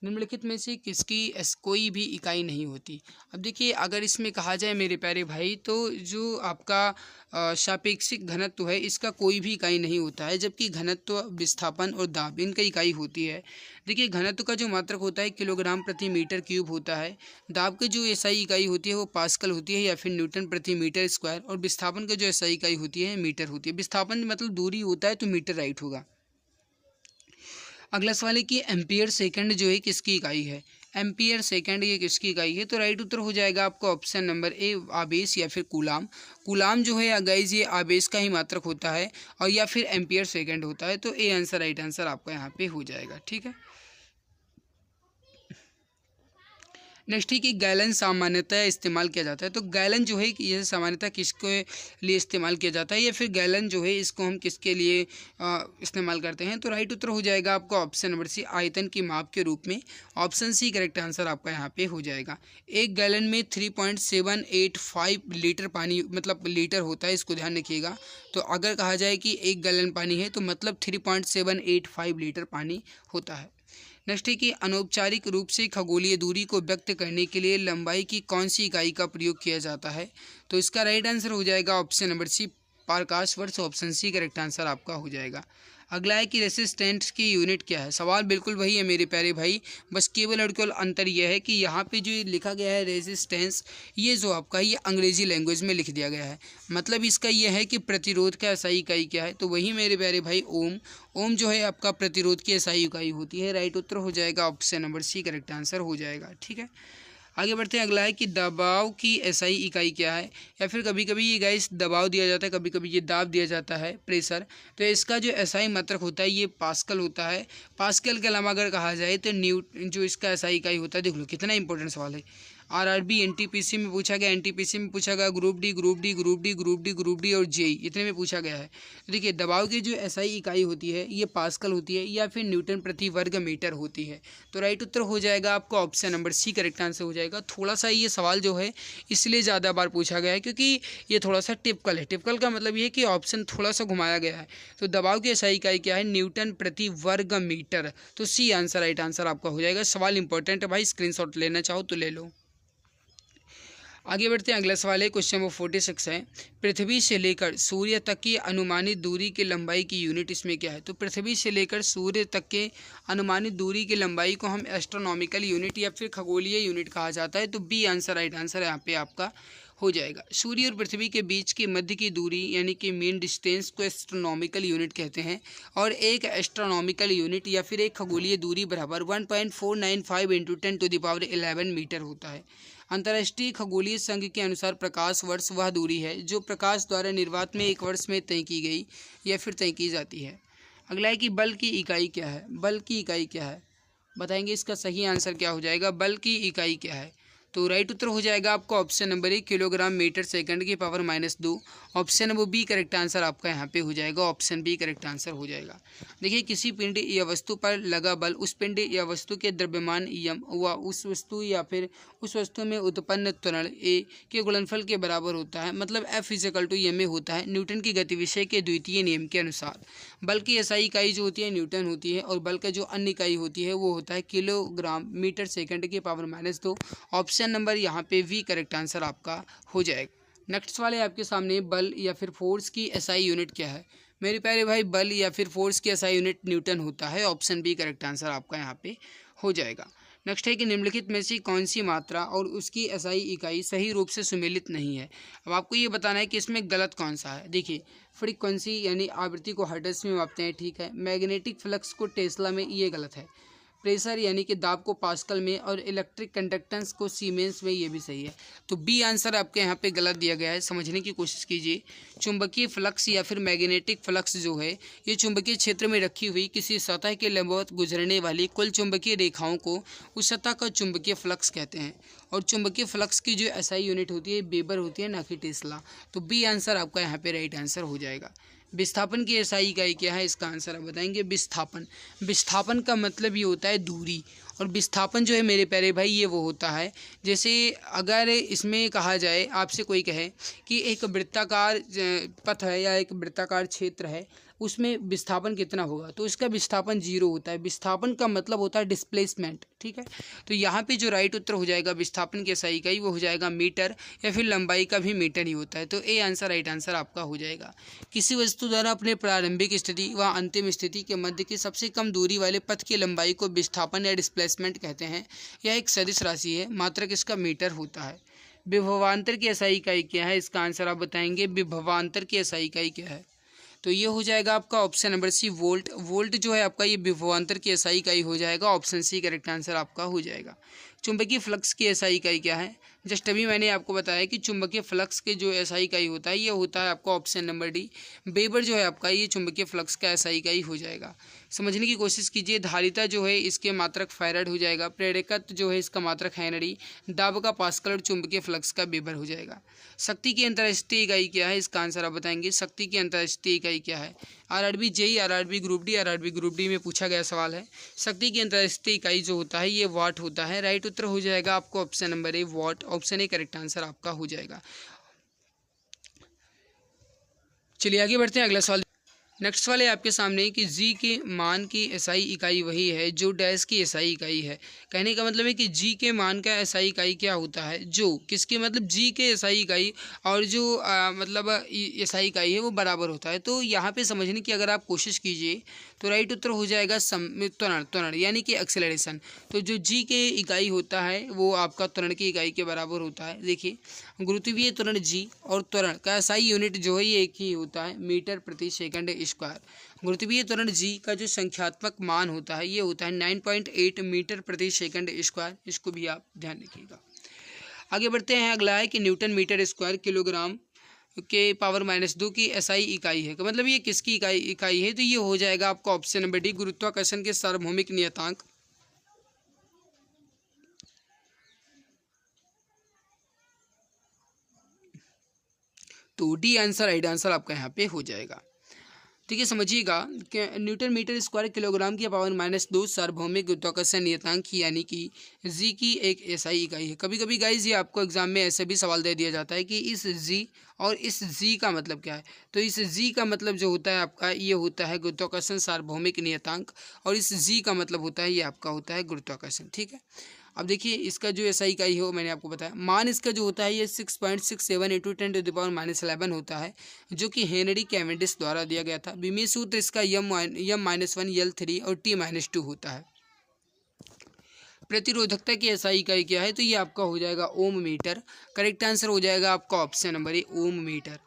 निम्नलिखित में से किसकी कोई भी इकाई नहीं होती। अब देखिए अगर इसमें कहा जाए मेरे प्यारे भाई, तो जो आपका सापेक्षिक घनत्व है इसका कोई भी इकाई नहीं होता है, जबकि घनत्व, विस्थापन और दाब इनका इकाई होती है। देखिए घनत्व का जो मात्रक होता है किलोग्राम प्रति मीटर क्यूब होता है। दाब की जो एसआई इकाई होती है वो पास्कल होती है या फिर न्यूटन प्रति मीटर स्क्वायर। और विस्थापन का जो एसआई इकाई होती है मीटर होती है। विस्थापन मतलब दूरी होता है, तो मीटर राइट होगा। अगला सवाल है कि एम्पियर सेकंड जो है किसकी इकाई है। एम्पियर सेकंड ये किसकी इकाई है, तो राइट उत्तर हो जाएगा आपका ऑप्शन नंबर ए आवेश या फिर कूलाम। कूलाम जो है गाइस ये आवेश का ही मात्रक होता है और या फिर एम्पियर सेकंड होता है। तो ए आंसर राइट आंसर आपका यहाँ पे हो जाएगा। ठीक है। नेक्स्ट है कि गैलन सामान्यतः इस्तेमाल किया जाता है। तो गैलन जो है ये सामान्यतः किसके लिए इस्तेमाल किया जाता है या फिर गैलन जो है इसको हम किसके लिए इस्तेमाल करते हैं, तो राइट उत्तर हो जाएगा आपका ऑप्शन नंबर सी आयतन की माप के रूप में। ऑप्शन सी करेक्ट आंसर आपका यहाँ पे हो जाएगा। एक गैलन में 3.785 लीटर पानी मतलब लीटर होता है, इसको ध्यान रखिएगा। तो अगर कहा जाए कि 1 गैलन पानी है तो मतलब 3.785 लीटर पानी होता है। नेक्स्ट है कि अनौपचारिक रूप से खगोलीय दूरी को व्यक्त करने के लिए लंबाई की कौन सी इकाई का प्रयोग किया जाता है, तो इसका राइट आंसर हो जाएगा ऑप्शन नंबर सी प्रकाश वर्ष। ऑप्शन सी करेक्ट आंसर आपका हो जाएगा। अगला है कि रेसिस्टेंस की यूनिट क्या है। सवाल बिल्कुल वही है मेरे प्यारे भाई, बस केवल और केवल अंतर यह है कि यहाँ पे जो लिखा गया है रेसिस्टेंस, ये जो आपका ये अंग्रेजी लैंग्वेज में लिख दिया गया है। मतलब इसका यह है कि प्रतिरोध का एसआई इकाई क्या है, तो वही मेरे प्यारे भाई ओम। ओम जो है आपका प्रतिरोध की एसआई इकाई होती है। राइट उत्तर हो जाएगा option number C correct answer हो जाएगा। ठीक है। आगे बढ़ते हैं। अगला है कि दबाव की एसआई इकाई क्या है, या फिर कभी कभी ये गाइस दबाव दिया जाता है, कभी कभी ये दाब दिया जाता है, प्रेशर। तो इसका जो एसआई मात्रक होता है ये पास्कल होता है। पास्कल के अलावा अगर कहा जाए तो जो इसका एसआई इकाई होता है, देख लो कितना इंपॉर्टेंट सवाल है। आरआरबी एनटीपीसी में पूछा गया, एनटीपीसी में पूछा गया, ग्रुप डी और जेई इतने में पूछा गया है। तो देखिए दबाव की जो एसआई इकाई होती है ये पास्कल होती है या फिर न्यूटन प्रति वर्ग मीटर होती है। तो राइट उत्तर हो जाएगा आपका option number C correct answer हो जाएगा। थोड़ा सा ये सवाल जो है इसलिए ज़्यादा बार पूछा गया है क्योंकि ये थोड़ा सा टिपिकल है। टिपिकल का मतलब ये है कि ऑप्शन थोड़ा सा घुमाया गया है। तो दबाव की एसआई इकाई क्या है, न्यूटन प्रति वर्ग मीटर। तो सी आंसर राइट आंसर आपका हो जाएगा। सवाल इंपॉर्टेंट है भाई, स्क्रीनशॉट लेना चाहो तो ले लो। आगे बढ़ते हैं। अगला सवाल है क्वेश्चन नंबर 46 है, पृथ्वी से लेकर सूर्य तक की अनुमानित दूरी की लंबाई की यूनिट इसमें क्या है। तो पृथ्वी से लेकर सूर्य तक के अनुमानित दूरी की लंबाई को हम एस्ट्रोनॉमिकल यूनिट या फिर खगोलीय यूनिट कहा जाता है। तो बी आंसर राइट आंसर यहाँ पे आपका हो जाएगा। सूर्य और पृथ्वी के बीच की मध्य की दूरी यानी कि मीन डिस्टेंस को एस्ट्रोनॉमिकल यूनिट कहते हैं। और एक एस्ट्रोनॉमिकल यूनिट या फिर एक खगोलीय दूरी बराबर 1.495 × 10⁻11 मीटर होता है। अंतर्राष्ट्रीय खगोलीय संघ के अनुसार प्रकाश वर्ष वह दूरी है जो प्रकाश द्वारा निर्वात में एक वर्ष में तय की गई या फिर तय की जाती है। अगला है कि बल की इकाई क्या है। बल की इकाई क्या है बताएंगे, इसका सही आंसर क्या हो जाएगा। बल की इकाई क्या है, तो राइट उत्तर हो जाएगा आपका option number A kilogram metre second की power -2। Option number B correct answer आपका यहाँ पे हो जाएगा, ऑप्शन बी करेक्ट आंसर हो जाएगा। देखिए किसी पिंड या वस्तु पर लगा बल उस पिंड या वस्तु के द्रव्यमान यम व उस वस्तु या फिर उस वस्तु में उत्पन्न त्वरण ए के गुणनफल के बराबर होता है। मतलब F = m होता है न्यूटन की गति विषय के द्वितीय नियम के अनुसार। बल की SI इकाई जो होती है न्यूटन होती है और बल का जो अन्य इकाई होती है वो होता है किलोग्राम मीटर सेकंड की पावर -2। ऑप्शन नंबर यहाँ पे वी करेक्ट आंसर आपका हो जाएगा। नेक्स्ट वाले आपके सामने बल या फिर फोर्स की SI यूनिट क्या है। मेरे प्यारे भाई बल या फिर फोर्स की SI यूनिट न्यूटन होता है, ऑप्शन बी करेक्ट आंसर आपका यहाँ पे हो जाएगा। नेक्स्ट है कि निम्नलिखित में से कौन सी मात्रा और उसकी SI इकाई सही रूप से सुमेलित नहीं है। अब आपको ये बताना है कि इसमें गलत कौन सा है। देखिए फ्रीक्वेंसी यानी आवृत्ति को हर्ट्ज में मापते हैं, ठीक है। मैग्नेटिक फ्लक्स को टेस्ला में, ये गलत है। प्रेशर यानी कि दाब को पास्कल में और इलेक्ट्रिक कंडक्टेंस को सीमेंस में, ये भी सही है। तो बी आंसर आपके यहाँ पे गलत दिया गया है, समझने की कोशिश कीजिए। चुंबकीय फ्लक्स या फिर मैग्नेटिक फ्लक्स जो है ये चुंबकीय क्षेत्र में रखी हुई किसी सतह के लंबवत गुजरने वाली कुल चुंबकीय रेखाओं को उस सतह का चुंबकीय फ्लक्स कहते हैं। और चुंबकीय फ्लक्स की जो SI यूनिट होती है वेबर होती है, ना कि टेस्ला। तो बी आंसर आपका यहाँ पे राइट आंसर हो जाएगा। विस्थापन की SI इकाई क्या है, इसका आंसर आप बताएंगे। विस्थापन का मतलब ये होता है दूरी। और विस्थापन जो है मेरे प्यारे भाई ये वो होता है, जैसे अगर इसमें कहा जाए, आपसे कोई कहे कि एक वृत्ताकार पथ है या एक वृत्ताकार क्षेत्र है, उसमें विस्थापन कितना होगा, तो इसका विस्थापन 0 होता है। विस्थापन का मतलब होता है डिस्प्लेसमेंट, ठीक है। तो यहाँ पे जो राइट उत्तर हो जाएगा विस्थापन की SI इकाई वो हो जाएगा मीटर, या फिर लंबाई का भी मीटर ही होता है। तो ए आंसर राइट आंसर आपका हो जाएगा। किसी वस्तु द्वारा अपने प्रारंभिक स्थिति व अंतिम स्थिति के मध्य की सबसे कम दूरी वाले पथ की लंबाई को विस्थापन या डिस्प्लेसमेंट कहते हैं। यह एक सदिश राशि है, मात्रक इसका मीटर होता है। विभवांतर की SI इकाई क्या है, इसका आंसर आप बताएंगे। विभवांतर की SI इकाई क्या है, तो ये हो जाएगा आपका option number C volt. Volt जो है आपका ये विभवांतर की SI इकाई हो जाएगा, ऑप्शन सी करेक्ट आंसर आपका हो जाएगा। चुंबकीय फ्लक्स की SI इकाई क्या है, जस्ट अभी मैंने आपको बताया कि चुंबकीय फ्लक्स के जो SI इकाई होता है ये होता है आपका ऑप्शन नंबर डी वेबर जो है आपका, ये चुंबकीय फ्लक्स का SI इकाई हो जाएगा। समझने की कोशिश कीजिए। धारिता जो है इसके मात्रक फैराड हो जाएगा। प्रेरकत्व जो है इसका मात्रक हेनरी। दाब का पास्कल और चुंबकीय फ्लक्स का वेबर हो जाएगा। शक्ति की अंतर्राष्ट्रीय इकाई क्या है, इसका आंसर आप बताएंगे। शक्ति की अंतर्राष्ट्रीय इकाई क्या है। RRB JEE, RRB group D में पूछा गया सवाल है। शक्ति की अंतर्राष्ट्रीय इकाई जो होता है ये वाट होता है। राइट उत्तर हो जाएगा आपको option number A watt, option A correct answer आपका हो जाएगा। चलिए आगे बढ़ते हैं, अगला सवाल। नेक्स्ट वाले आपके सामने कि जी के मान की SI इकाई वही है जो डैश की SI इकाई है। कहने का मतलब है कि जी के मान का SI इकाई क्या होता है, जो किसके मतलब जी के SI इकाई और जो मतलब SI इकाई है वो बराबर होता है। तो यहाँ पे समझने की अगर आप कोशिश कीजिए तो राइट उत्तर हो जाएगा त्वरण यानी कि एक्सेलरेशन। तो जो जी के इकाई होता है वो आपका त्वरण की इकाई के बराबर होता है। देखिए गुरुत्वीय त्वरण जी और त्वरण का SI यूनिट जो है ये एक ही होता है, मीटर प्रति सेकंड स्क्वायर। गुरुत्वीय त्वरण जी का जो संख्यात्मक मान होता है ये होता है 9.8 मीटर प्रति सेकंड स्क्वायर। इसको भी आप ध्यान रखिएगा। आगे बढ़ते हैं, अगला है कि न्यूटन मीटर स्क्वायर किलोग्राम के पावर -2 की SI इकाई है। मतलब ये किसकी इकाई है, तो ये हो जाएगा आपका ऑप्शन नंबर डी गुरुत्वाकर्षण के सार्वभौमिक नियतांक। तो डी आंसर राइट आंसर आपका यहाँ पे हो जाएगा। ठीक है, समझिएगा कि न्यूटन मीटर स्क्वायर किलोग्राम की पावर -2 सार्वभौमिक गुरुत्वाकर्षण नियतांक यानी कि जी की एक SI इकाई है। कभी कभी गाइज ये आपको एग्जाम में ऐसे भी सवाल दे दिया जाता है कि इस जी और इस जी का मतलब क्या है। तो इस जी का मतलब जो होता है आपका ये होता है गुरुत्वाकर्षण सार्वभौमिक नियतांक, और इस जी का मतलब होता है ये आपका होता है गुरुत्वाकर्षण। ठीक है, अब देखिए इसका जो SI इकाई हो मैंने आपको बताया, मान इसका जो होता है ये 6.67 × 10⁻11 होता है, जो कि हेनरी कैवेंडिश द्वारा दिया गया था। विमीय सूत्र इसका m-1 L3 और T-2 होता है। प्रतिरोधकता की SI इकाई क्या है, तो ये आपका हो जाएगा ओम मीटर। करेक्ट आंसर हो जाएगा आपका option number A ohm metre.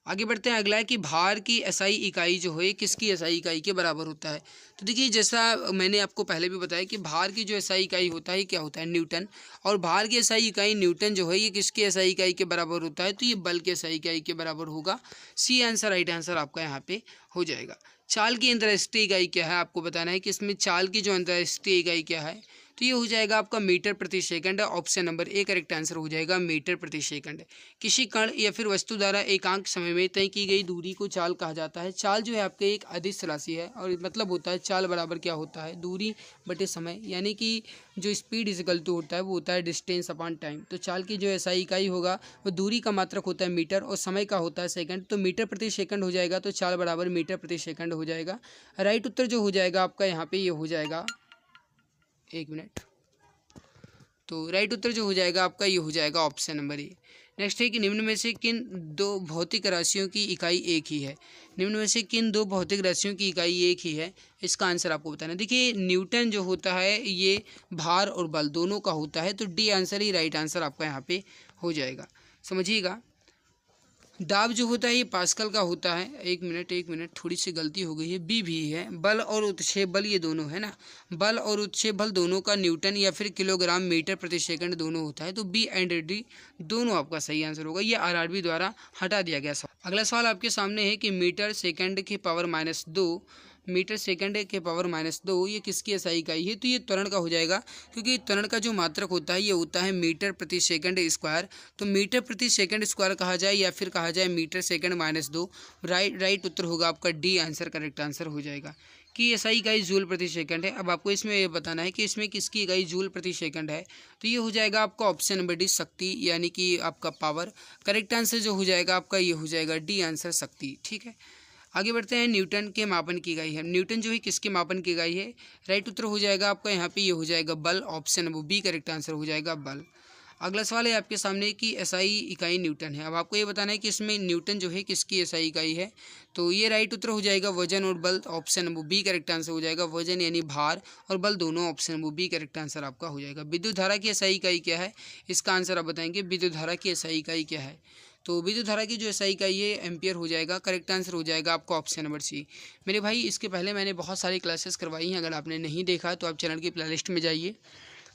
आगे बढ़ते हैं, अगला है कि भार की SI इकाई जो है किसकी SI इकाई के बराबर होता है। तो देखिए जैसा मैंने आपको पहले भी बताया कि भार की जो SI इकाई होता है क्या होता है न्यूटन, और भार की SI इकाई न्यूटन जो है ये किसकी SI इकाई के बराबर होता है, तो ये बल की SI इकाई के बराबर होगा। सी आंसर राइट आंसर आपका यहाँ पे हो जाएगा। चाल की अंतर्राष्ट्रीय इकाई क्या है, आपको बताना है कि इसमें चाल की जो अंतर्राष्ट्रीय इकाई क्या है, तो ये हो जाएगा आपका मीटर प्रति second. Option number A correct answer हो जाएगा मीटर प्रति सेकंड। किसी कण या फिर वस्तु द्वारा एकांक समय में तय की गई दूरी को चाल कहा जाता है। चाल जो है आपके एक अदिश राशि है और मतलब होता है चाल बराबर क्या होता है, दूरी बटे समय, यानी कि जो स्पीड इज इक्वल टू होता है वो होता है डिस्टेंस अपॉन टाइम। तो चाल की जो एसआई इकाई होगा वो दूरी का मात्रक होता है मीटर और समय का होता है सेकंड। तो मीटर प्रति सेकंड हो जाएगा, तो चाल बराबर मीटर प्रति सेकंड हो जाएगा। राइट उत्तर जो हो जाएगा आपका यहाँ पे ये हो जाएगा, एक मिनट, तो राइट उत्तर जो हो जाएगा आपका ये हो जाएगा ऑप्शन नंबर ए। नेक्स्ट है कि निम्न में से किन दो भौतिक राशियों की इकाई एक ही है। निम्न में से किन दो भौतिक राशियों की इकाई एक ही है, इसका आंसर आपको बताना है। देखिए न्यूटन जो होता है ये भार और बल दोनों का होता है, तो डी आंसर ही राइट आंसर आपका यहाँ पे हो जाएगा। समझिएगा, दाब जो होता है ये पास्कल का होता है। एक मिनट थोड़ी सी गलती हो गई है, बी भी है। बल और उत्क्षेप बल ये दोनों है ना, बल और उत्क्षेप बल दोनों का न्यूटन या फिर किलोग्राम मीटर प्रति सेकंड दोनों होता है। तो बी एंड डी दोनों आपका सही आंसर होगा। ये आरआरबी द्वारा हटा दिया गया सवाल। अगला सवाल आपके सामने है कि मीटर सेकंड के पावर -2, मीटर सेकंड के पावर -2 ये किसकी एसआई इकाई है। तो ये त्वरण का हो जाएगा, क्योंकि त्वरण का जो मात्रक होता है ये होता है मीटर प्रति सेकंड स्क्वायर। तो मीटर प्रति सेकंड स्क्वायर कहा जाए या फिर कहा जाए मीटर सेकंड -2, राइट उत्तर होगा आपका डी आंसर करेक्ट आंसर हो जाएगा कि एसआई इकाई जूल प्रति सेकंड है। अब आपको इसमें ये बताना है कि इसमें किसकी इकाई जूल प्रति सेकंड है। तो ये हो जाएगा आपका ऑप्शन नंबर डी शक्ति, यानी कि आपका पावर। करेक्ट आंसर जो हो जाएगा आपका ये हो जाएगा डी आंसर शक्ति। ठीक है, आगे बढ़ते हैं। न्यूटन के मापन की इकाई है। न्यूटन जो है किसके मापन की इकाई है। राइट उत्तर हो जाएगा आपका यहाँ पे ये हो जाएगा बल। Option number B correct answer हो जाएगा बल। अगला सवाल है आपके सामने कि एसआई इकाई न्यूटन है। अब आपको ये बताना है कि इसमें न्यूटन जो है किसकी एसआई इकाई है। तो ये राइट उत्तर हो जाएगा वजन और बल। Option number B correct answer हो जाएगा वजन यानी भार और बल दोनों। Option number B correct answer आपका हो जाएगा। विद्युत धारा की एसआई इकाई क्या है, इसका आंसर आप बताएंगे। विद्युत धारा की एसआई इकाई क्या है। तो विद्युत धारा की जो एसआई इकाई है एम्पियर हो जाएगा। करेक्ट आंसर हो जाएगा आपका ऑप्शन नंबर सी। मेरे भाई इसके पहले मैंने बहुत सारी क्लासेस करवाई हैं, अगर आपने नहीं देखा तो आप चैनल की प्लेलिस्ट में जाइए,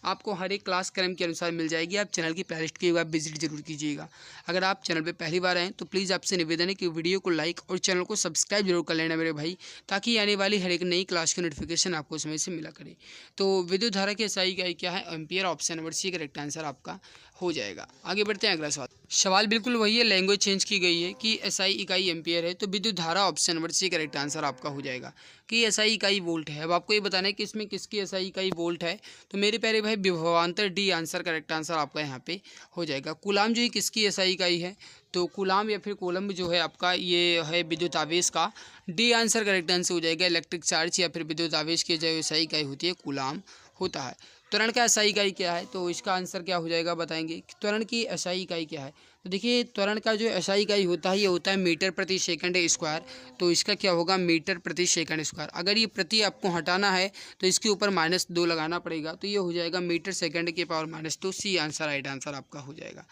आपको हर एक क्लास क्रम के अनुसार मिल जाएगी। आप चैनल की प्लेलिस्ट की आप विजिट जरूर कीजिएगा। अगर आप चैनल पे पहली बार आएँ तो प्लीज़ आपसे निवेदन है कि वीडियो को लाइक और चैनल को सब्सक्राइब जरूर कर लेना मेरे भाई, ताकि आने वाली हर एक नई क्लास की नोटिफिकेशन आपको समय से मिला करे। तो विद्युत धारा की एसआई इकाई क्या है, ampere. Option number C correct answer आपका हो जाएगा। आगे बढ़ते हैं अगला सवाल। सवाल बिल्कुल वही है, लैंग्वेज चेंज की गई है कि एसआई इकाई एम्पियर है। तो विद्युत धारा option number C correct answer आपका हो जाएगा कि एसआई इकाई वोल्ट है। अब आपको ये बताना है कि इसमें किसकी एसआई इकाई वोल्ट है। तो मेरे प्यारे भाई विभवांतर डी आंसर करेक्ट आंसर आपका यहाँ पे हो जाएगा। कूलाम जो है किसकी एसआई इकाई है। तो कूलाम या फिर कोलम्ब जो है आपका ये है विद्युत आवेश का। डी आंसर करेक्ट आंसर हो जाएगा। इलेक्ट्रिक चार्ज या फिर विद्युत आवेश की जो एसआई इकाई होती है कूलाम होता है। त्वरण का एसआई इकाई क्या है, तो इसका आंसर क्या हो जाएगा बताएंगे। त्वरण की एसआई इकाई क्या है। तो देखिए त्वरण का जो एसआई इकाई होता है ये होता है मीटर प्रति सेकंड स्क्वायर। तो इसका क्या होगा मीटर प्रति सेकंड स्क्वायर। अगर ये प्रति आपको हटाना है तो इसके ऊपर -2 लगाना पड़ेगा, तो ये हो जाएगा मीटर सेकंड के power -2। C answer right answer आपका हो जाएगा।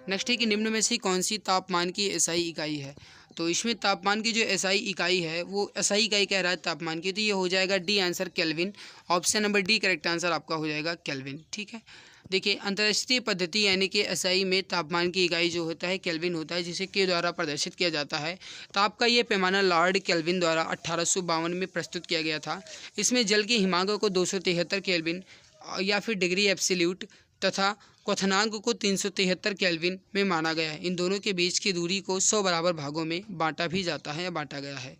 नेक्स्ट है कि निम्न में से कौन सी तापमान की एसआई इकाई है। तो इसमें तापमान की जो एसआई इकाई है वो एसआई इकाई कह रहा है तापमान की, तो ये हो जाएगा D answer kelvin. Option number D correct answer आपका हो जाएगा केल्विन। ठीक है, देखिए अंतर्राष्ट्रीय पद्धति यानी कि एसआई में तापमान की इकाई जो होता है केल्विन होता है, जिसे के द्वारा प्रदर्शित किया जाता है। ताप का ये पैमाना लॉर्ड केल्विन द्वारा 1852 में प्रस्तुत किया गया था। इसमें जल के हिमांक को 273 केल्विन या फिर डिग्री एब्सोल्यूट तथा क्वथनांक को 373 केल्विन में माना गया है। इन दोनों के बीच की दूरी को 100 बराबर भागों में बांटा भी जाता है या बांटा गया है।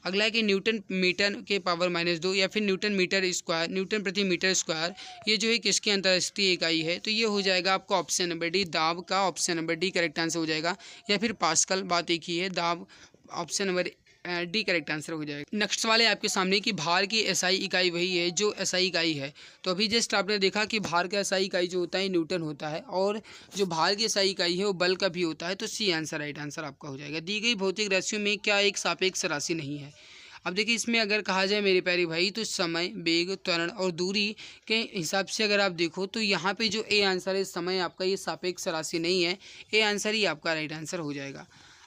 अगला है कि न्यूटन मीटर के पावर -2 या फिर न्यूटन मीटर स्क्वायर, न्यूटन प्रति मीटर स्क्वायर, ये जो है किसकी अंतर्राष्ट्रीय इकाई है। तो ये हो जाएगा आपका ऑप्शन नंबर डी दाब का। Option number D correct answer हो जाएगा, या फिर पास्कल, बात एक ही है। दाब option number D correct answer हो जाएगा। नेक्स्ट वाले आपके सामने कि भार की एसआई इकाई वही है जो एसआई इकाई है। तो अभी जस्ट आपने देखा कि भार का एसआई इकाई जो होता है न्यूटन होता है, और जो भार की एसआई इकाई है वो बल का भी होता है। तो सी आंसर राइट आंसर आपका हो जाएगा। दी गई भौतिक राशियों में क्या एक सापेक्ष राशि नहीं है। अब देखिए इसमें अगर कहा जाए मेरे प्यारे भाई तो समय, वेग, त्वरण और दूरी के हिसाब से अगर आप देखो तो यहाँ पे जो ए आंसर है समय आपका ये सापेक्ष राशि नहीं है। ए आंसर ही आपका राइट आंसर हो जाएगा।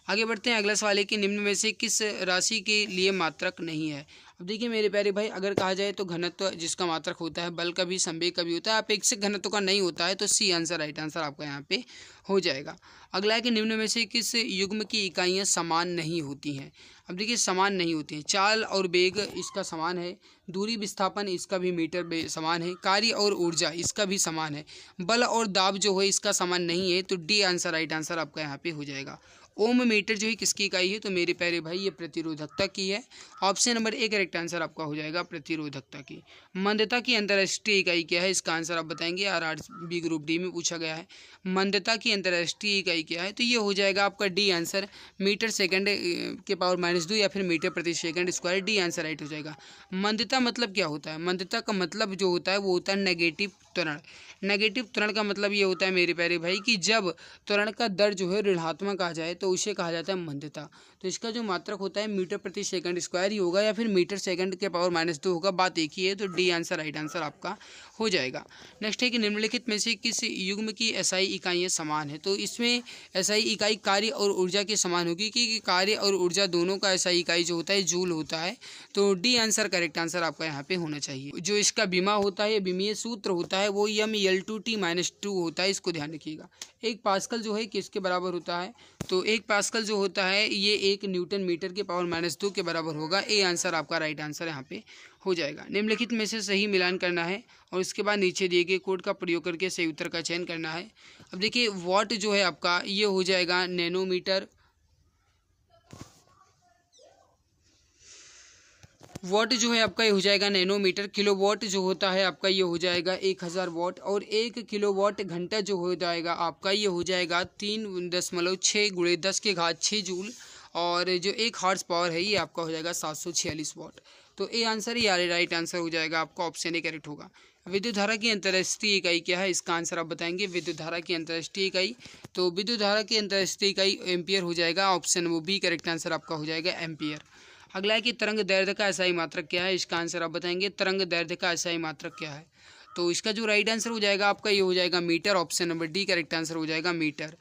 आगे बढ़ते हैं अगला सवाल है कि निम्न में से किस राशि के लिए मात्रक नहीं है। अब देखिए मेरे प्यारे भाई, अगर कहा जाए तो घनत्व जिसका मात्रक होता है, बल का भी, संवेग का भी होता है, अपेक्षित घनत्व का नहीं होता है, तो सी आंसर राइट आंसर आपका यहाँ पे हो जाएगा। अगला है कि निम्न में से किस युग्म की इकाइयाँ समान नहीं होती हैं। अब देखिए समान नहीं होती हैं, चाल और वेग इसका समान है, दूरी विस्थापन इसका भी मीटर समान है, कार्य और ऊर्जा इसका भी समान है, बल और दाब जो है इसका समान नहीं है, तो डी आंसर राइट आंसर आपका यहाँ पे हो जाएगा। ओम मीटर जो है किसकी इकाई है, तो मेरे प्यारे भाई ये प्रतिरोधकता की है। Option number A correct answer आपका हो जाएगा प्रतिरोधकता की। मंदता की अंतर्राष्ट्रीय इकाई क्या है, इसका आंसर आप बताएंगे, आरआरबी ग्रुप डी में पूछा गया है। मंदता की अंतर्राष्ट्रीय इकाई क्या है, तो ये हो जाएगा आपका डी आंसर, मीटर सेकंड के पावर -2 या फिर मीटर प्रति second square, D answer right हो जाएगा। मंदता मतलब क्या होता है, मंदता का मतलब जो होता है वो होता है नेगेटिव त्वरण। नेगेटिव त्वरण का मतलब ये होता है मेरे प्यारे भाई कि जब त्वरण का दर जो है ऋणात्मक आ जाए तो उसे कहा जाता है मंदता। तो इसका जो मात्रक होता है मीटर प्रति सेकंड स्क्वायर ही होगा या फिर मीटर सेकंड के पावर -2 होगा, बात एक ही है, तो डी आंसर राइट आंसर आपका हो जाएगा। नेक्स्ट है कि निम्नलिखित में से किस युग्म की एसआई इकाइयाँ समान है, तो इसमें एसआई इकाई कार्य और ऊर्जा के समान होगी, क्योंकि कार्य और ऊर्जा दोनों का एसआई इकाई जो होता है जूल होता है, तो डी आंसर करेक्ट आंसर आपका यहाँ पे होना चाहिए। जो इसका बीमा होता है, बीमीय सूत्र होता है, वो mL2T-2 होता है, इसको ध्यान रखिएगा। एक पास्कल जो है किसके बराबर होता है, तो एक पास्कल जो होता है ये 1 न्यूटन मीटर के पावर -2 के बराबर होगा। ए आंसर आपका राइट आंसर यहाँ पे हो जाएगा। निम्नलिखित में से सही मिलान करना है और इसके बाद नीचे दिए गए कोड का प्रयोग करके सही उत्तर का चयन करना है। अब देखिए वॉट जो है आपका ये हो जाएगा नैनोमीटर, वॉट जो है आपका ये हो जाएगा नैनोमीटर, किलोवाट जो होता है आपका ये हो जाएगा 1000 वॉट, और 1 किलोवाट घंटा जो हो जाएगा आपका ये हो जाएगा 3.6 × 10⁻6 जूल, और जो 1 हॉर्स पावर है ये आपका हो जाएगा 746 वॉट। तो A answer he right answer हो जाएगा आपका, ऑप्शन ए करेक्ट होगा। विद्युत धारा की अंतर्राष्ट्रीय इकाई क्या है, इसका आंसर आप बताएंगे। विद्युत धारा की अंतर्राष्ट्रीय इकाई, तो विद्युत धारा की अंतर्राष्ट्रीय इकाई एम्पियर हो जाएगा, ऑप्शन वो बी करेक्ट आंसर आपका हो जाएगा एम्पियर। अगला है कि तरंग दैर्ध्य का एसआई मात्रक क्या है, इसका आंसर आप बताएंगे। तरंग दैर्ध्य का एसआई मात्रक क्या है, तो इसका जो राइट आंसर हो जाएगा आपका ये हो जाएगा metre, option number D correct answer हो जाएगा मीटर।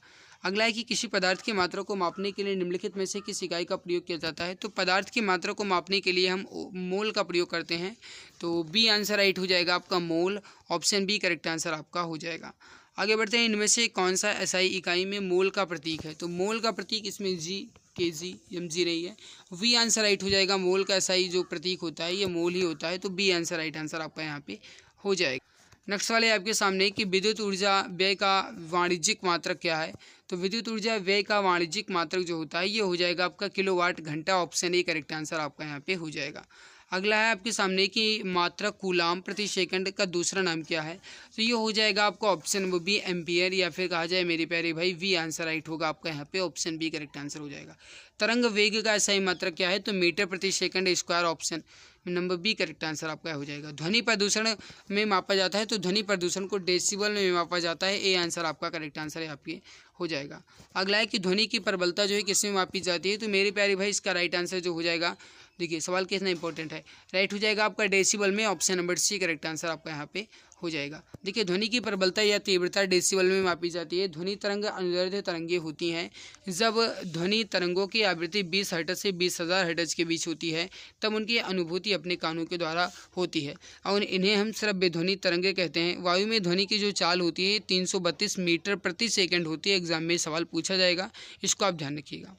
अगला है कि किसी पदार्थ की मात्रा को मापने के लिए निम्नलिखित में से किस इकाई का प्रयोग किया जाता है, तो पदार्थ की मात्रा को मापने के लिए हम मोल का प्रयोग करते हैं, तो बी आंसर राइट हो जाएगा आपका मोल, ऑप्शन बी करेक्ट आंसर आपका हो जाएगा। आगे बढ़ते हैं, इनमें से कौन सा एसआई इकाई में मोल का प्रतीक है, तो मोल का प्रतीक इसमें जी, केजी, एमजी नहीं है, वी आंसर राइट हो जाएगा। मोल का एसआई जो प्रतीक होता है ये मोल ही होता है, तो बी आंसर राइट आंसर आपका यहाँ पे हो जाएगा। नेक्स्ट वाले आपके सामने कि विद्युत ऊर्जा व्यय का वाणिज्यिक मात्रक क्या है, तो विद्युत ऊर्जा व्यय का वाणिज्यिक मात्रक जो होता है ये हो जाएगा आपका किलोवाट घंटा, ऑप्शन ए करेक्ट आंसर आपका यहाँ पे हो जाएगा। अगला है आपके सामने कि मात्रक कूलाम प्रति सेकंड का दूसरा नाम क्या है, तो ये हो जाएगा आपका ऑप्शन वो बी एम्पियर, या फिर कहा जाए मेरे प्यारे भाई वी आंसर राइट होगा आपका यहाँ पे, ऑप्शन बी करेक्ट आंसर हो जाएगा। तरंग वेग का सही मात्रक क्या है, तो मीटर प्रति second square, option number B correct answer आपका हो जाएगा। ध्वनि प्रदूषण में मापा जाता है, तो ध्वनि प्रदूषण को डेसिबल में मापा जाता है, ए आंसर आपका करेक्ट आंसर है आपके हो जाएगा। अगला है कि ध्वनि की प्रबलता जो है किसमें मापी जाती है, तो मेरे प्यारे भाई इसका राइट आंसर जो हो जाएगा, देखिए सवाल कितना इंपॉर्टेंट है, राइट हो जाएगा आपका डेसिबल में, option number C correct answer आपका यहाँ पे हो जाएगा। देखिए ध्वनि की प्रबलता या तीव्रता डेसिबल में मापी जाती है। ध्वनि तरंग अनुदैर्ध्य तरंगे होती हैं। जब ध्वनि तरंगों की आवृत्ति 20 हर्ट्ज से 20,000 हर्ट्ज के बीच होती है तब उनकी अनुभूति अपने कानों के द्वारा होती है और इन्हें हम श्रव्य ध्वनि तरंगे कहते हैं। वायु में ध्वनि की जो चाल होती है 332 मीटर प्रति सेकंड होती है। एग्जाम में सवाल पूछा जाएगा, इसको आप ध्यान रखिएगा।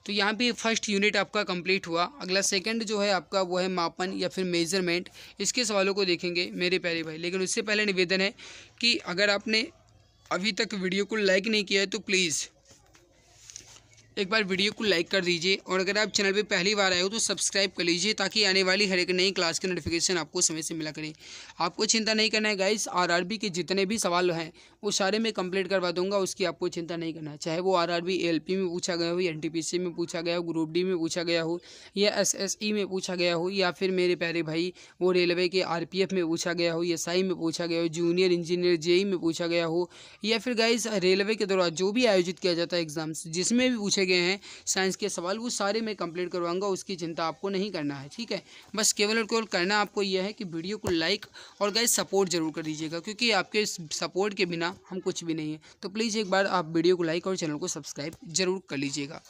तो यहाँ पे फर्स्ट यूनिट आपका कंप्लीट हुआ। अगला सेकंड जो है आपका वो है मापन या फिर मेजरमेंट। इसके सवालों को देखेंगे मेरे प्यारे भाई, लेकिन उससे पहले निवेदन है कि अगर आपने अभी तक वीडियो को लाइक नहीं किया है तो प्लीज़ एक बार वीडियो को लाइक कर दीजिए और अगर आप चैनल पे पहली बार आए हो तो सब्सक्राइब कर लीजिए ताकि आने वाली हर एक नई क्लास की नोटिफिकेशन आपको समय से मिला करे। आपको चिंता नहीं करना है गाइस, आरआरबी के जितने भी सवाल हैं वो सारे मैं कंप्लीट करवा दूंगा, उसकी आपको चिंता नहीं करना है। चाहे वो आरआरबी एलपी में पूछा गया हो या एनटीपीसी में पूछा गया हो, ग्रुप डी में पूछा गया हो या एसएसई में पूछा गया हो या फिर मेरे प्यारे भाई वो रेलवे के आरपीएफ में पूछा गया हो, एसआई में पूछा गया हो, जूनियर इंजीनियर जेई में पूछा गया हो या फिर गाइस रेलवे के द्वारा जो भी आयोजित किया जाता है एग्जाम्स जिसमें भी पूछे पूछे गए हैं साइंस के सवाल, वो सारे मैं कंप्लीट करवाऊंगा, उसकी चिंता आपको नहीं करना है, ठीक है। बस केवल और केवल करना आपको यह है कि वीडियो को लाइक और गाइस सपोर्ट जरूर कर दीजिएगा, क्योंकि आपके सपोर्ट के बिना हम कुछ भी नहीं है। तो प्लीज़ एक बार आप वीडियो को लाइक और चैनल को सब्सक्राइब जरूर कर लीजिएगा।